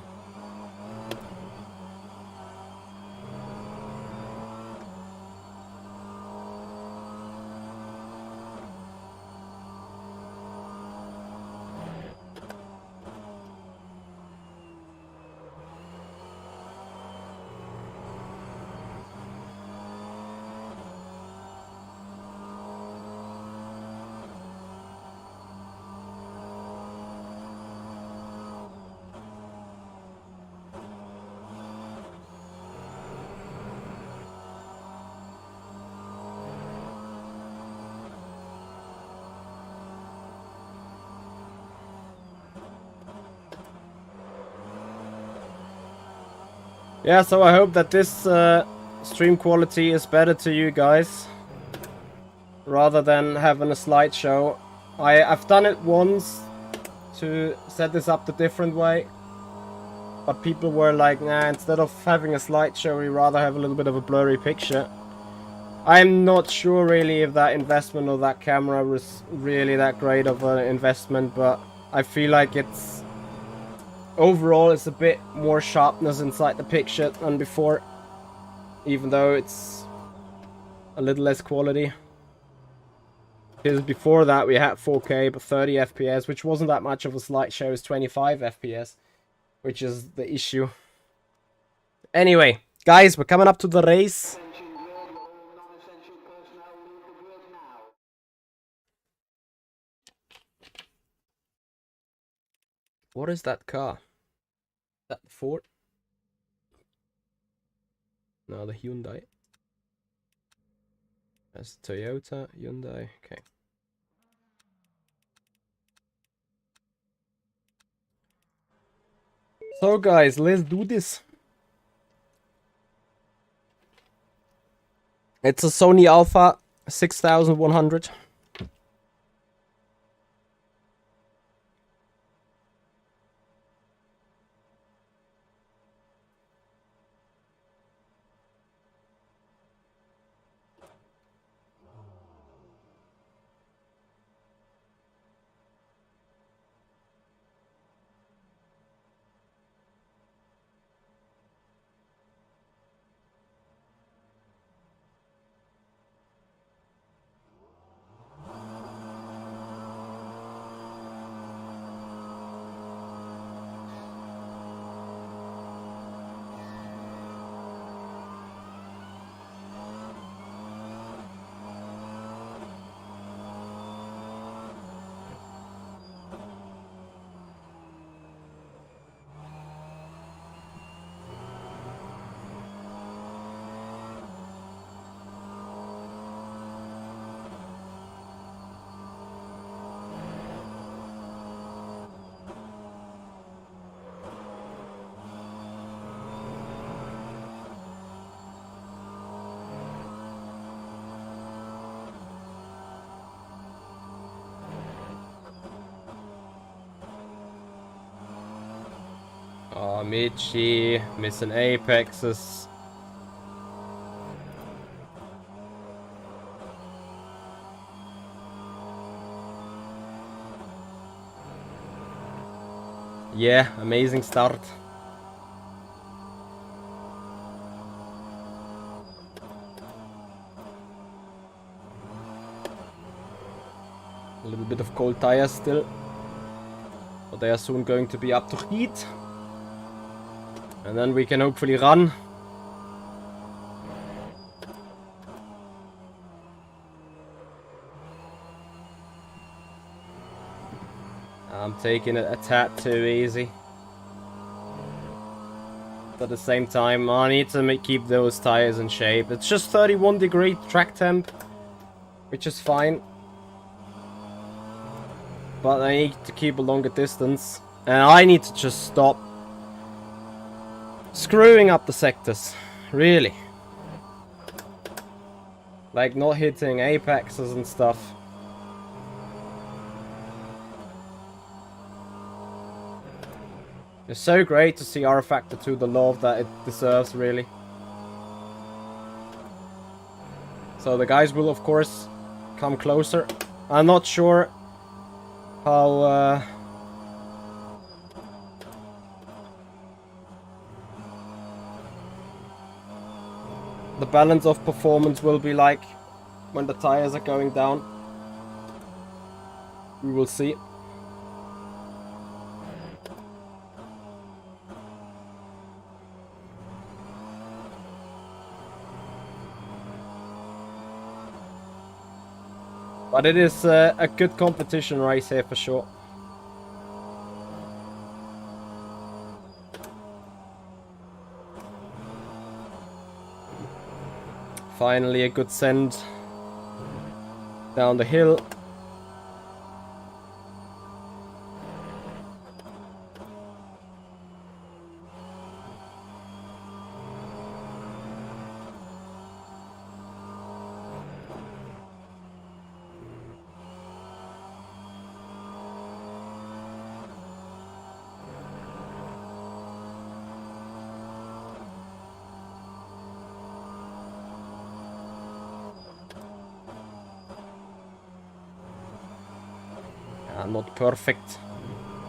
Yeah, so I hope that this stream quality is better to you guys, rather than having a slideshow. I've done it once to set this up the different way, but people were like, nah, instead of having a slideshow, we rather have a little bit of a blurry picture. I'm not sure really if that investment of that camera was really that great of an investment, but I feel like overall it's a bit more sharpness inside the picture than before, even though it's a little less quality. Because before that we had 4K but 30 FPS, which wasn't that much of a slideshow. It's 25 FPS, which is the issue. Anyway, guys, we're coming up to the race. Attention grid, will all non-essential personnel leave the grid now. What is that car? Is that the Ford? No, the Hyundai. That's Toyota, Hyundai, okay. So guys, let's do this. It's a Sony Alpha 6100. Oh, Michi, missing apexes. Yeah, amazing start. A little bit of cold tires still, but they are soon going to be up to heat. And then we can hopefully run. I'm taking it a tad too easy. But at the same time, I need to keep those tires in shape. It's just 31-degree track temp, which is fine. But I need to keep a longer distance. And I need to just stop screwing up the sectors. Really. Like not hitting apexes and stuff. It's so great to see rFactor to the love that it deserves, really. So the guys will of course come closer. I'm not sure how the balance of performance will be like when the tires are going down. We will see. But it is a good competition race here for sure. Finally a good send down the hill. Not perfect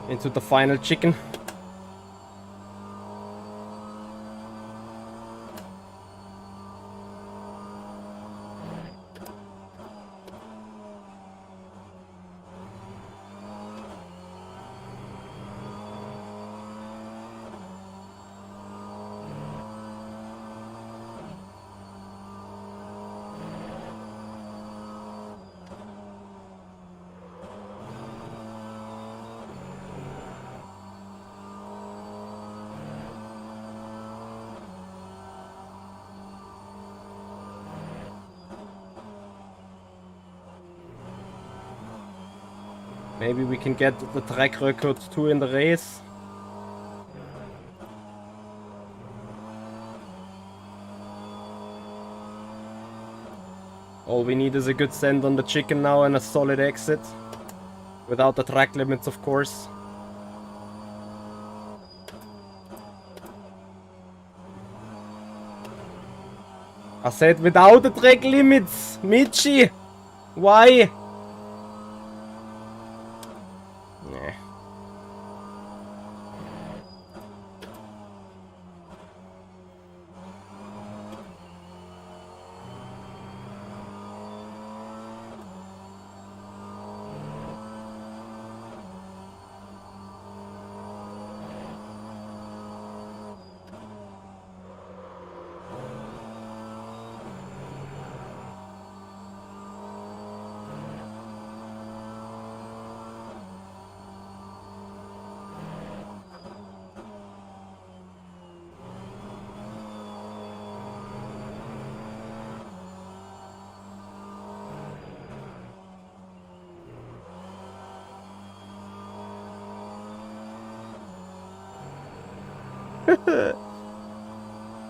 into the final chicken. Maybe we can get the track record 2 in the race. All we need is a good send on the chicken now and a solid exit. Without the track limits, of course. I said without the track limits! Michi! Why? Nah.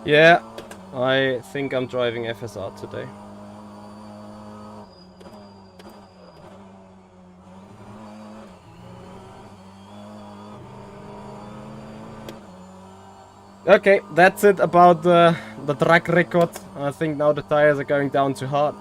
Yeah, I think I'm driving FSR today. Okay, that's it about the track record. I think now the tires are going down too hard.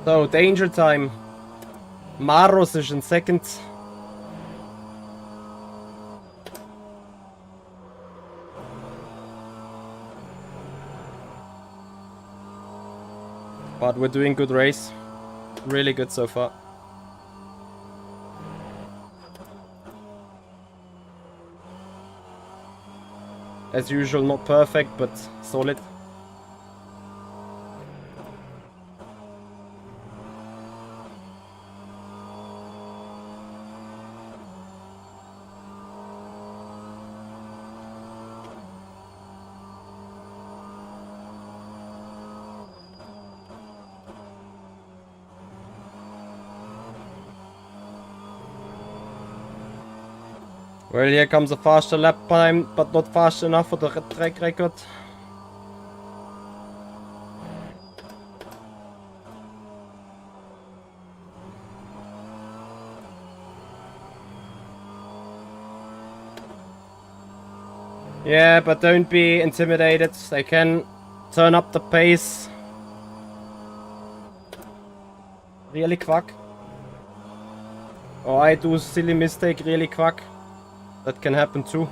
So, danger time. Maros is in second. But we're doing good race. Really good so far. As usual, not perfect, but solid. Well, here comes a faster lap time, but not fast enough for the track record. Yeah, but don't be intimidated. They can turn up the pace. Really quack. Or I do silly mistake, really quack. That can happen too.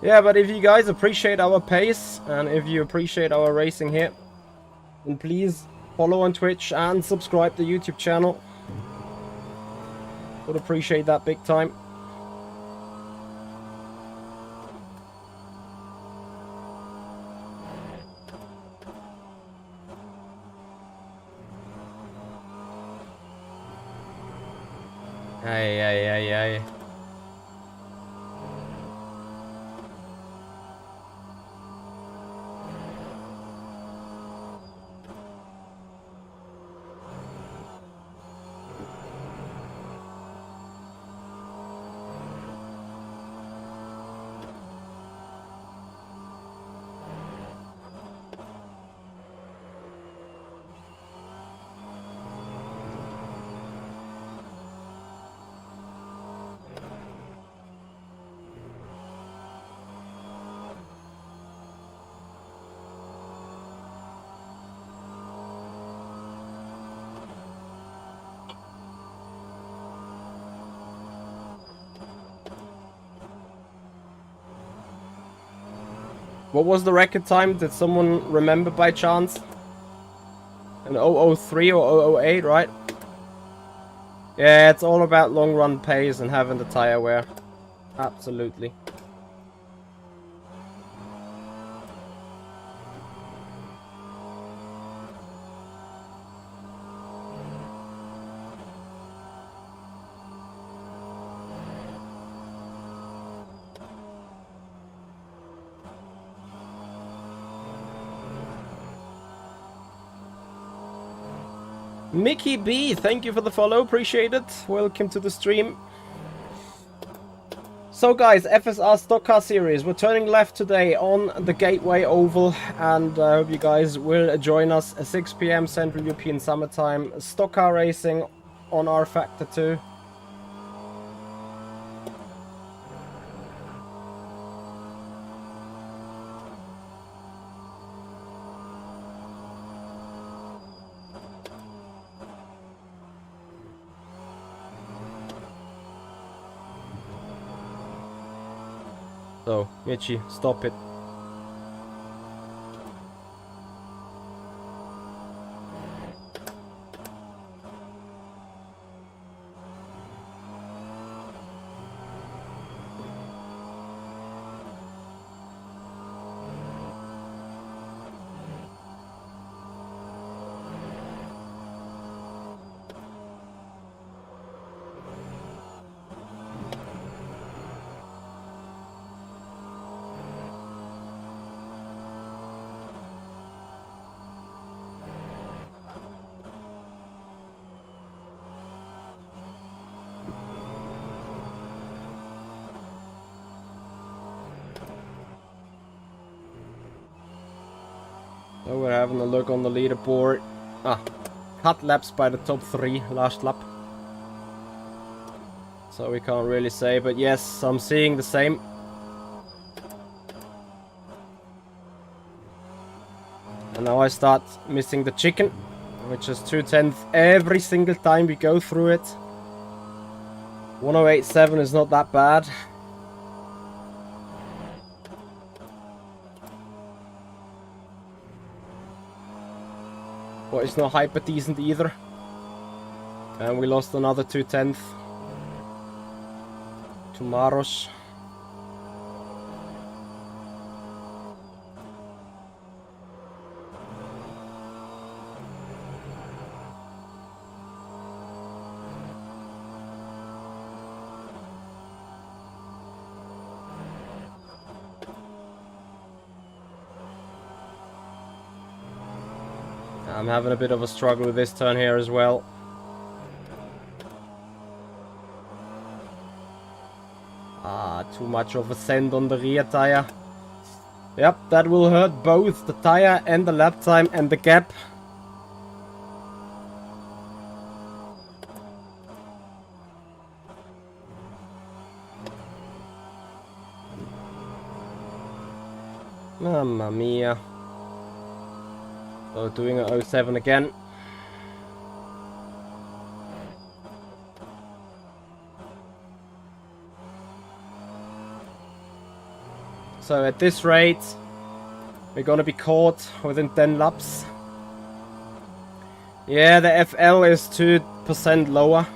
Yeah, but if you guys appreciate our pace and if you appreciate our racing here, then please follow on Twitch and subscribe to the YouTube channel. Would appreciate that big time. Ay, ay, ay, ay. What was the record time? Did someone remember by chance? An 003 or 008, right? Yeah, it's all about long run pace and having the tire wear. Absolutely. Mickey B, thank you for the follow, appreciate it. Welcome to the stream. So guys, FSR Stock Car Series, we're turning left today on the Gateway Oval, and I hope you guys will join us at 6 PM Central European Summertime. Stock Car Racing on rFactor 2. So, Michi, stop it. So we're having a look on the leaderboard. Cut laps by the top 3 last lap. So we can't really say, but yes, I'm seeing the same. And now I start missing the chicken, which is 2/10 every single time we go through it. 1087 is not that bad. But it's not hyper decent either. And we lost another 2/10 to Maros. I'm having a bit of a struggle with this turn here as well. Too much of a send on the rear tire. Yep, that will hurt both the tire and the lap time and the gap. Mamma mia. So doing an 07 again. So at this rate, we're gonna be caught within 10 laps. Yeah, the FL is 2% lower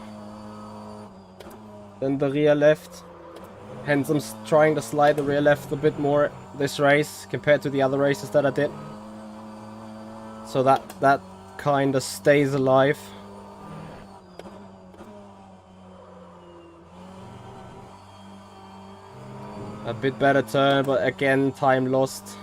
than the rear left. Hence I'm trying to slide the rear left a bit more this race compared to the other races that I did. So that kind of stays alive. A bit better turn, but again, time lost.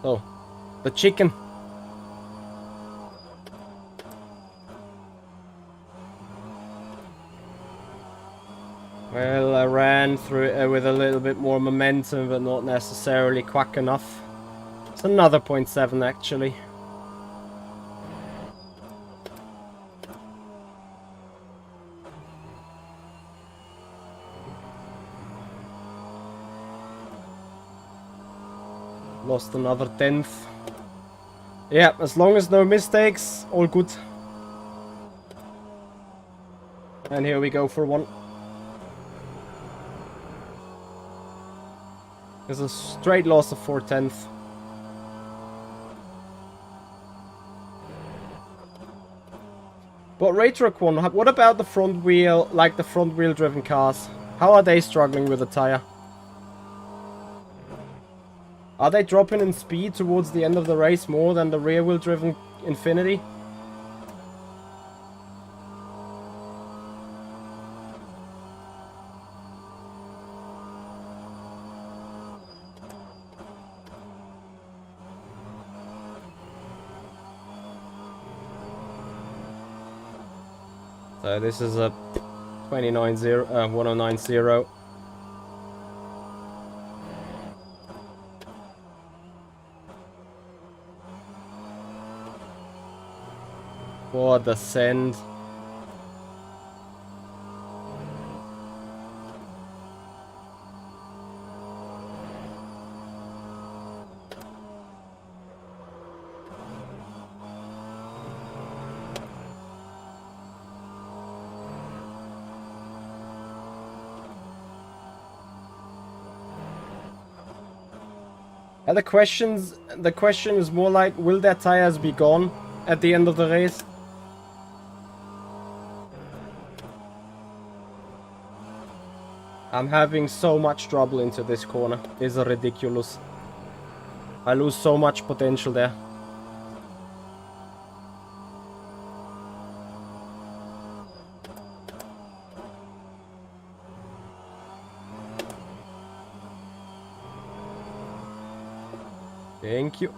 Oh, the chicken. Well, I ran through it with a little bit more momentum, but not necessarily quick enough. It's another 0.7 actually. Lost another 10th. Yeah, as long as no mistakes, all good. And here we go for one. There's a straight loss of 4/10. But Raytruck one, what about the front wheel, like the front wheel driven cars? How are they struggling with the tire? Are they dropping in speed towards the end of the race more than the rear wheel driven Infinity? So this is a 1090. What the send. And the question is more like, will their tires be gone at the end of the race? I'm having so much trouble into this corner. It's ridiculous. I lose so much potential there. Thank you.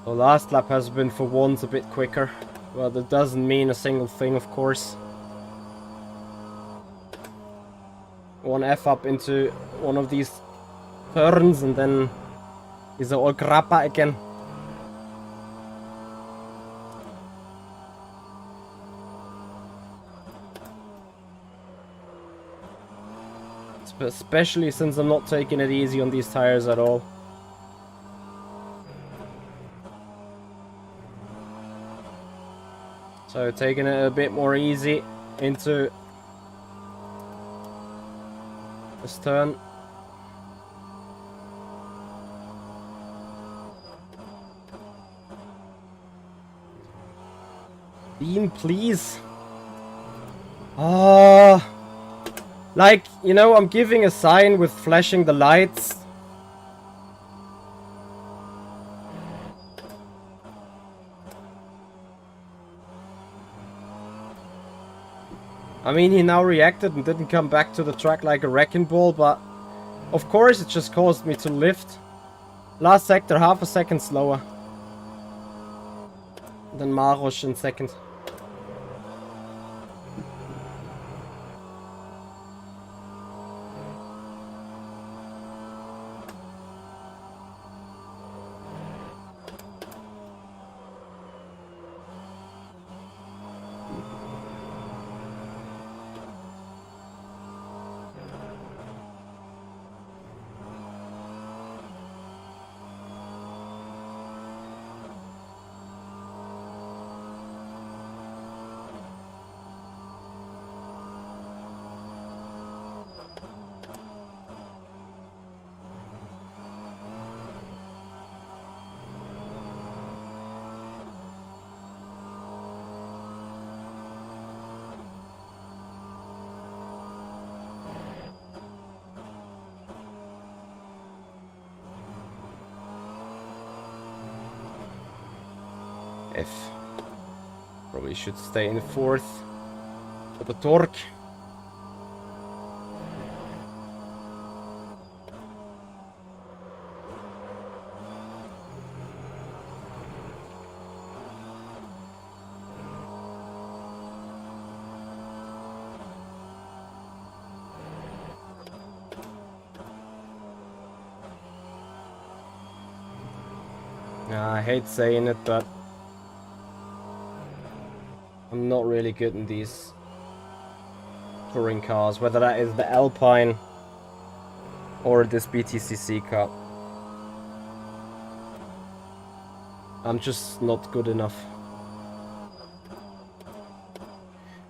The last lap has been for once a bit quicker. Well, that doesn't mean a single thing, of course. One F up into one of these turns and then is all grappa again. Especially since I'm not taking it easy on these tires at all. So taking it a bit more easy into this turn. Beam, please. Like, you know, I'm giving a sign with flashing the lights. I mean, he now reacted and didn't come back to the track like a wrecking ball, but of course it just caused me to lift. Last sector, half a second slower than Maros in second. F. Probably should stay in fourth for the torque. I hate saying it, but I'm not really good in these touring cars, whether that is the Alpine or this BTCC car. I'm just not good enough.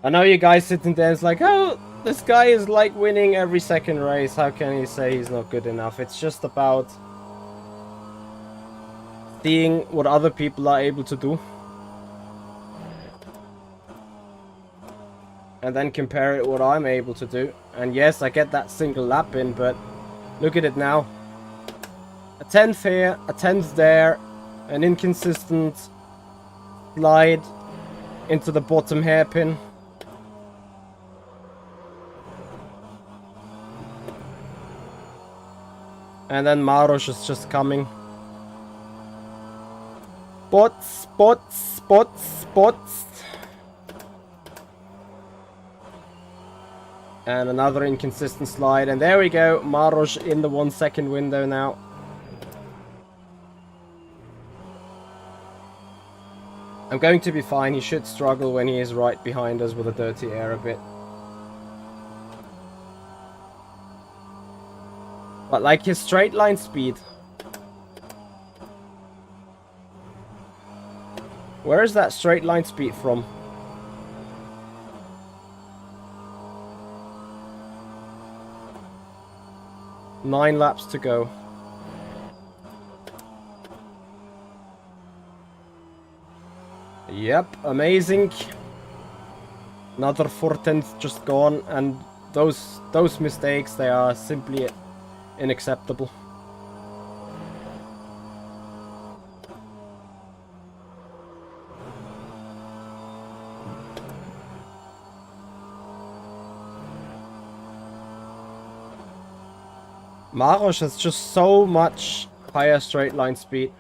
I know you guys sitting there, it's like, oh, this guy is like winning every second race. How can he say he's not good enough? It's just about seeing what other people are able to do. And then compare it what I'm able to do. And yes, I get that single lap in, but look at it now. A 10th here, a 10th there, an inconsistent slide into the bottom hairpin. And then Maros is just coming. Spots. And another inconsistent slide. And there we go. Maros in the 1 second window now. I'm going to be fine. He should struggle when he is right behind us with a dirty air a bit. But like his straight line speed. Where is that straight line speed from? Nine laps to go. Yep, amazing. Another 4/10 just gone, and those mistakes, they are simply unacceptable. Maros has just so much higher straight line speed.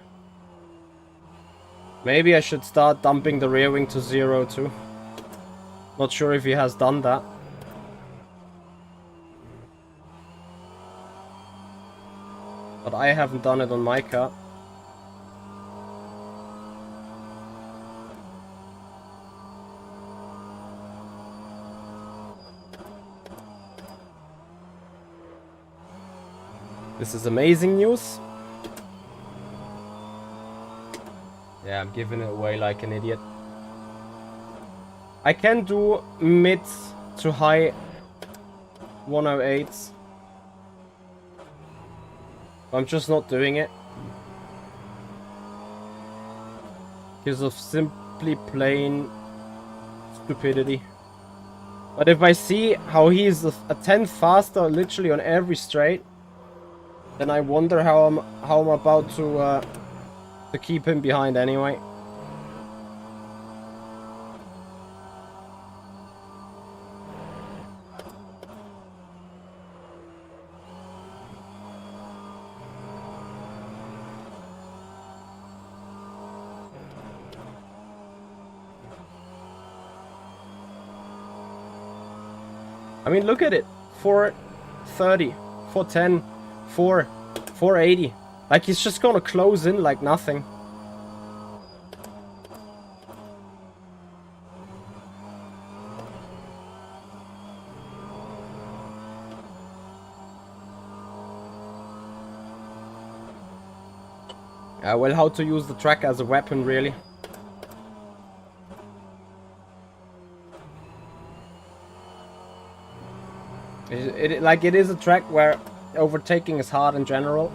Maybe I should start dumping the rear wing to 0 too. Not sure if he has done that. But I haven't done it on my car. This is amazing news. Yeah, I'm giving it away like an idiot. I can do mid to high 108s. I'm just not doing it. Because of simply plain stupidity. But if I see how he is a 10th faster literally on every straight, then I wonder how I'm about to keep him behind anyway. I mean, look at it. 430, 410, 480. Like, he's just gonna close in like nothing. Well, how to use the track as a weapon, really. It is a track where overtaking is hard in general.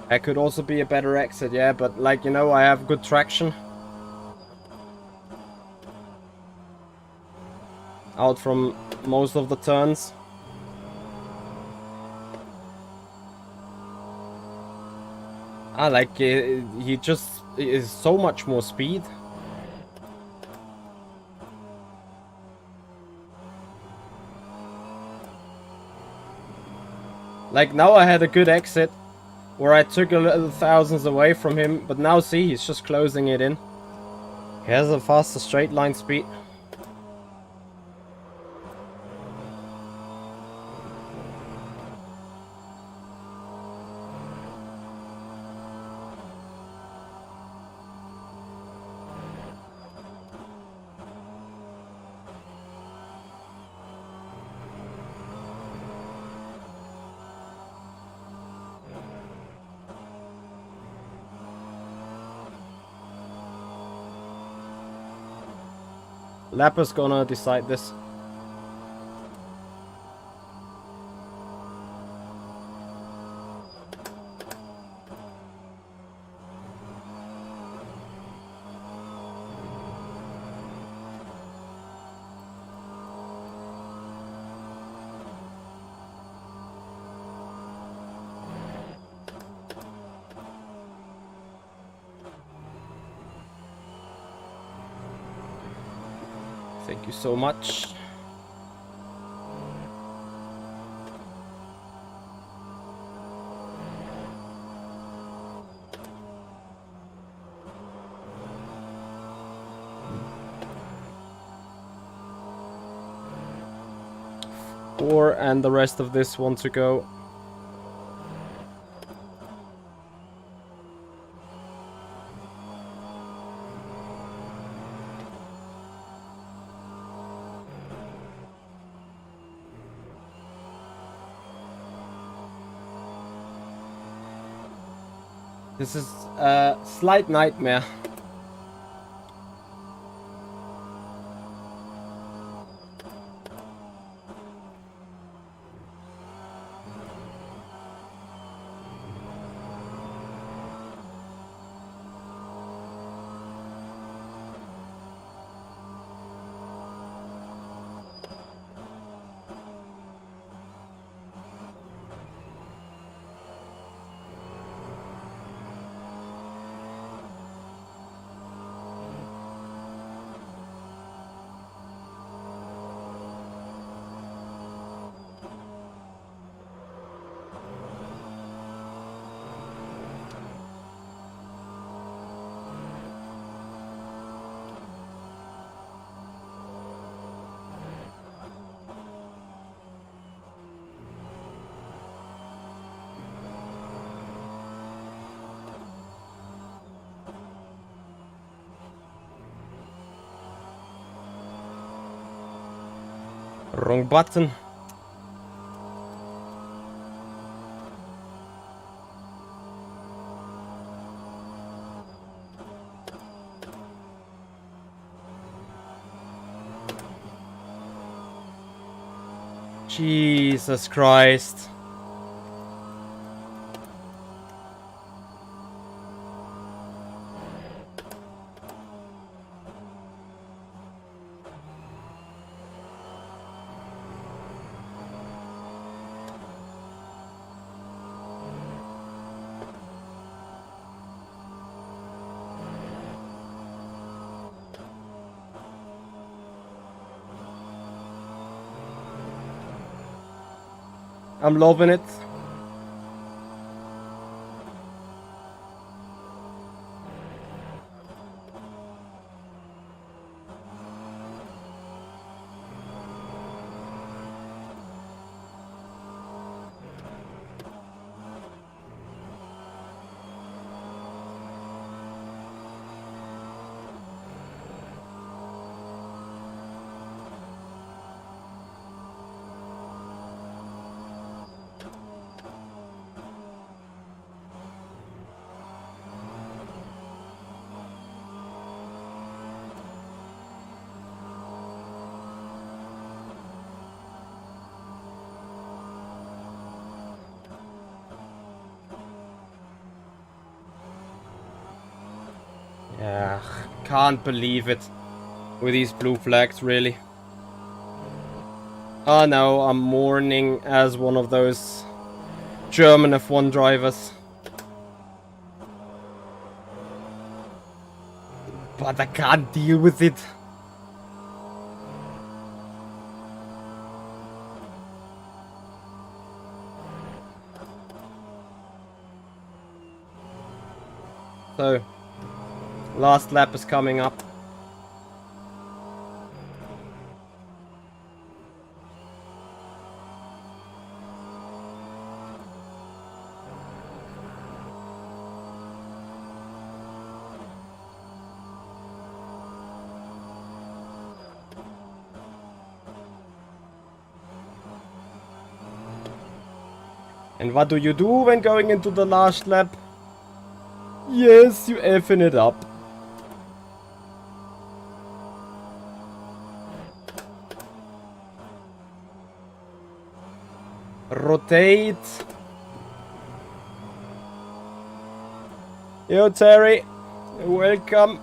That could also be a better exit, yeah, but like, you know, I have good traction. Out from most of the turns. I like he just is so much more speed. Like now I had a good exit where I took a little thousands away from him, but now see, he's just closing it in. He has a faster straight line speed. Lapper's gonna decide this. Thank you so much. Four and the rest of this one to go. This is a slight nightmare. Wrong button. Jesus Christ. I'm loving it. Yeah, can't believe it. With these blue flags, really. Oh no, I'm mourning as one of those German F1 drivers. But I can't deal with it. So, last lap is coming up. And what do you do when going into the last lap? Yes, you effing it up. Rotate. Yo, Terry. Welcome.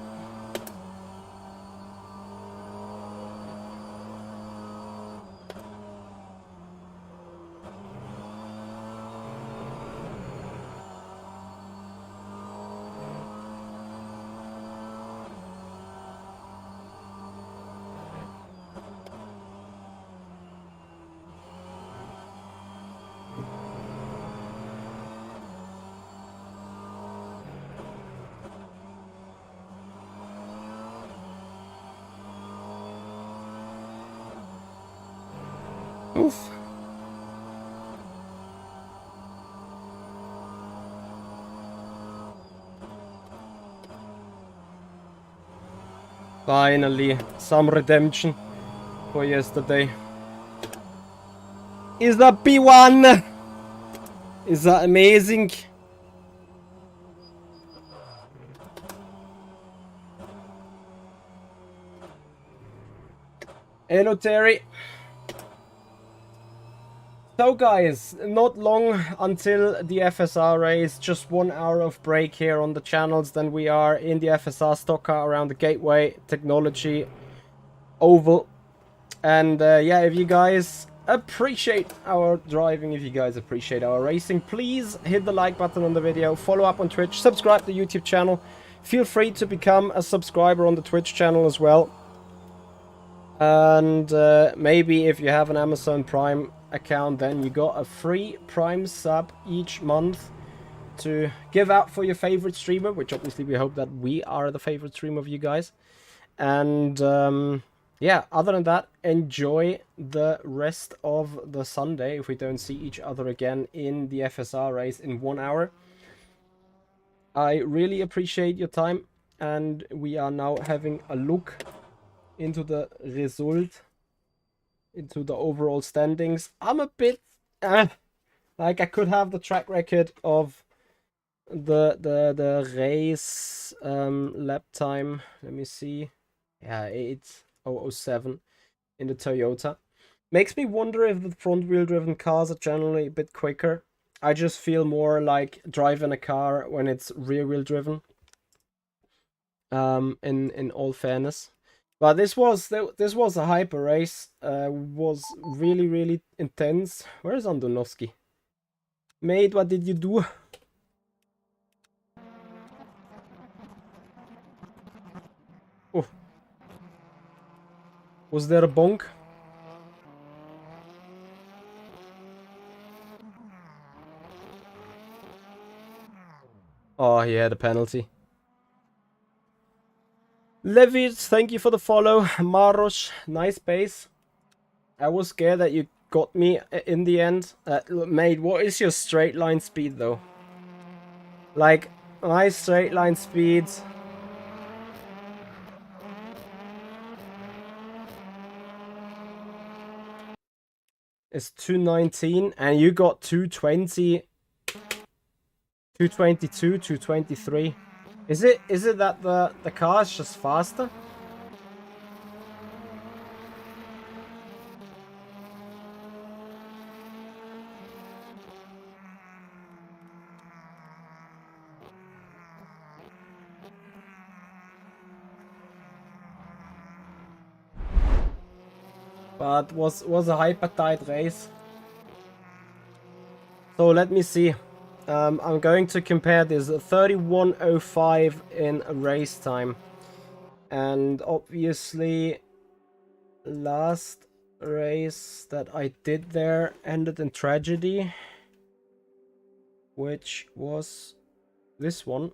Oof. Finally, some redemption for yesterday. Is that P1? Is that amazing? Hello, Terry. So guys, not long until the FSR race, just 1 hour of break here on the channels, then we are in the FSR stock car around the Gateway Technology Oval. And yeah, if you guys appreciate our driving, if you guys appreciate our racing, please hit the like button on the video, follow up on Twitch, subscribe to the YouTube channel. Feel free to become a subscriber on the Twitch channel as well. And maybe if you have an Amazon Prime account, then you got a free Prime sub each month to give out for your favorite streamer, which obviously we hope that we are the favorite streamer of you guys. And yeah, other than that, enjoy the rest of the Sunday if we don't see each other again in the FSR race in 1 hour. I really appreciate your time, and we are now having a look into the result, into the overall standings. I'm a bit like I could have the track record of the race lap time. Let me see. Yeah, 8:007 in the Toyota. Makes me wonder if the front wheel driven cars are generally a bit quicker. I just feel more like driving a car when it's rear wheel driven. In all fairness. But this was a hyper race. Was really intense. Where is Andonovski? Mate, what did you do? Oh, was there a bonk? Oh, he had a penalty. Levitt, thank you for the follow. Maros, nice base. I was scared that you got me in the end. Mate, what is your straight line speed though? Like, my straight line speed is 219 and you got 220, 222, 223. Is it that the car is just faster? But was a hyper tight race. So let me see. I'm going to compare this 31:05 in race time And obviously, last race that I did there ended in tragedy, which was this one.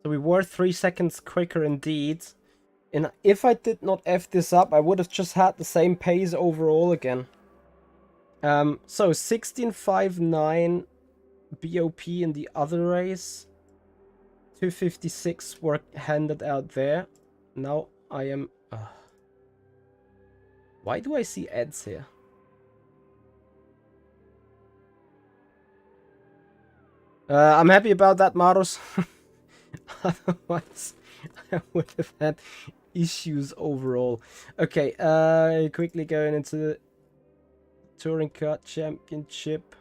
So we were 3 seconds quicker indeed. And if I did not F this up, I would have just had the same pace overall again. So 16.59 BOP in the other race. 256 were handed out there. Now I am... Why do I see ads here? I'm happy about that, Maros. Otherwise, I would have had issues overall. Okay, quickly going into the Touring Car Championship.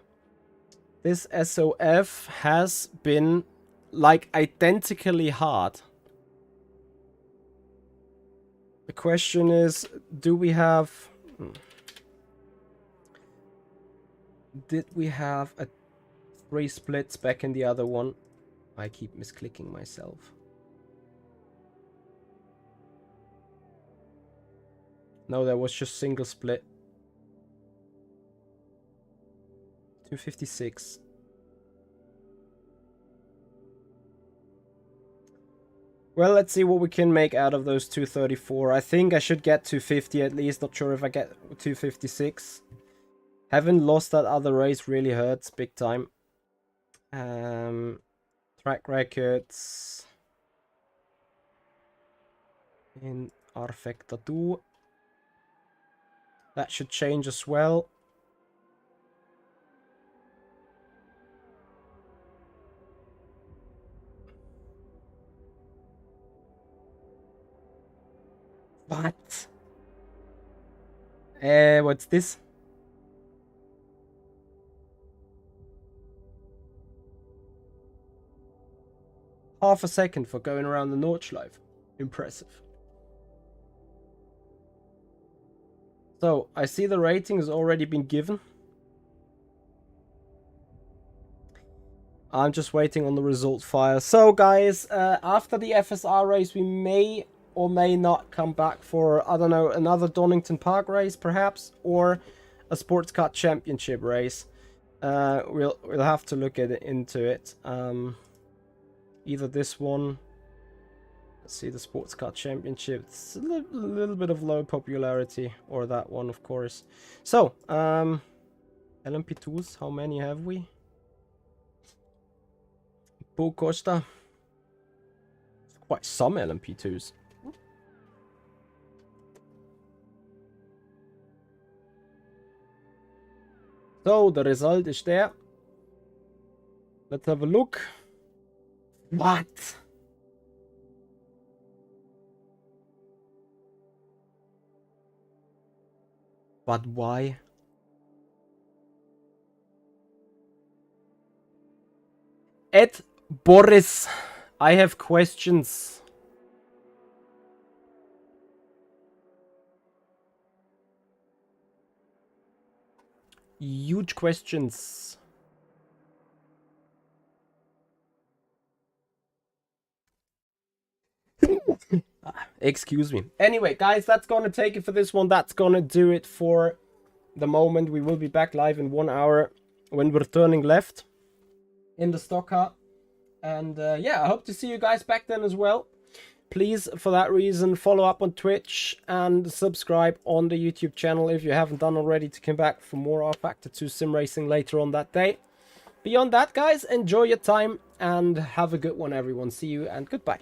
This SOF has been like identically hard. The question is, do we have... Did we have a 3 splits back in the other one? I keep misclicking myself. No, there was just single split. 256. Well, let's see what we can make out of those 234. I think I should get 250 at least. Not sure if I get 256. Having lost that other race really hurts big time. Track records in rFactor 2. That should change as well. What? What's this? Half a second for going around the Nordschleife. Impressive. So, I see the rating has already been given. I'm just waiting on the result file. So, guys, after the FSR race, we may or may not come back for, I don't know, another Donington Park race, perhaps, or a Sports Car Championship race. We'll have to look into it. Either this one. Let's see, the Sports Car Championship. It's a little bit of low popularity, or that one, of course. So, LMP2s, how many have we? Paul Costa. Quite some LMP2s. So, the result is there. Let's have a look. What? But why? Ed Boris, I have questions. Huge questions. Excuse me. Anyway, guys, that's gonna take it for this one. That's gonna do it for the moment. We will be back live in 1 hour when we're turning left in the stock car. And yeah, I hope to see you guys back then as well. Please, for that reason, follow up on Twitch and subscribe on the YouTube channel if you haven't done already, to come back for more rFactor 2 sim racing later on that day. Beyond that, guys, enjoy your time and have a good one, everyone. See you and goodbye.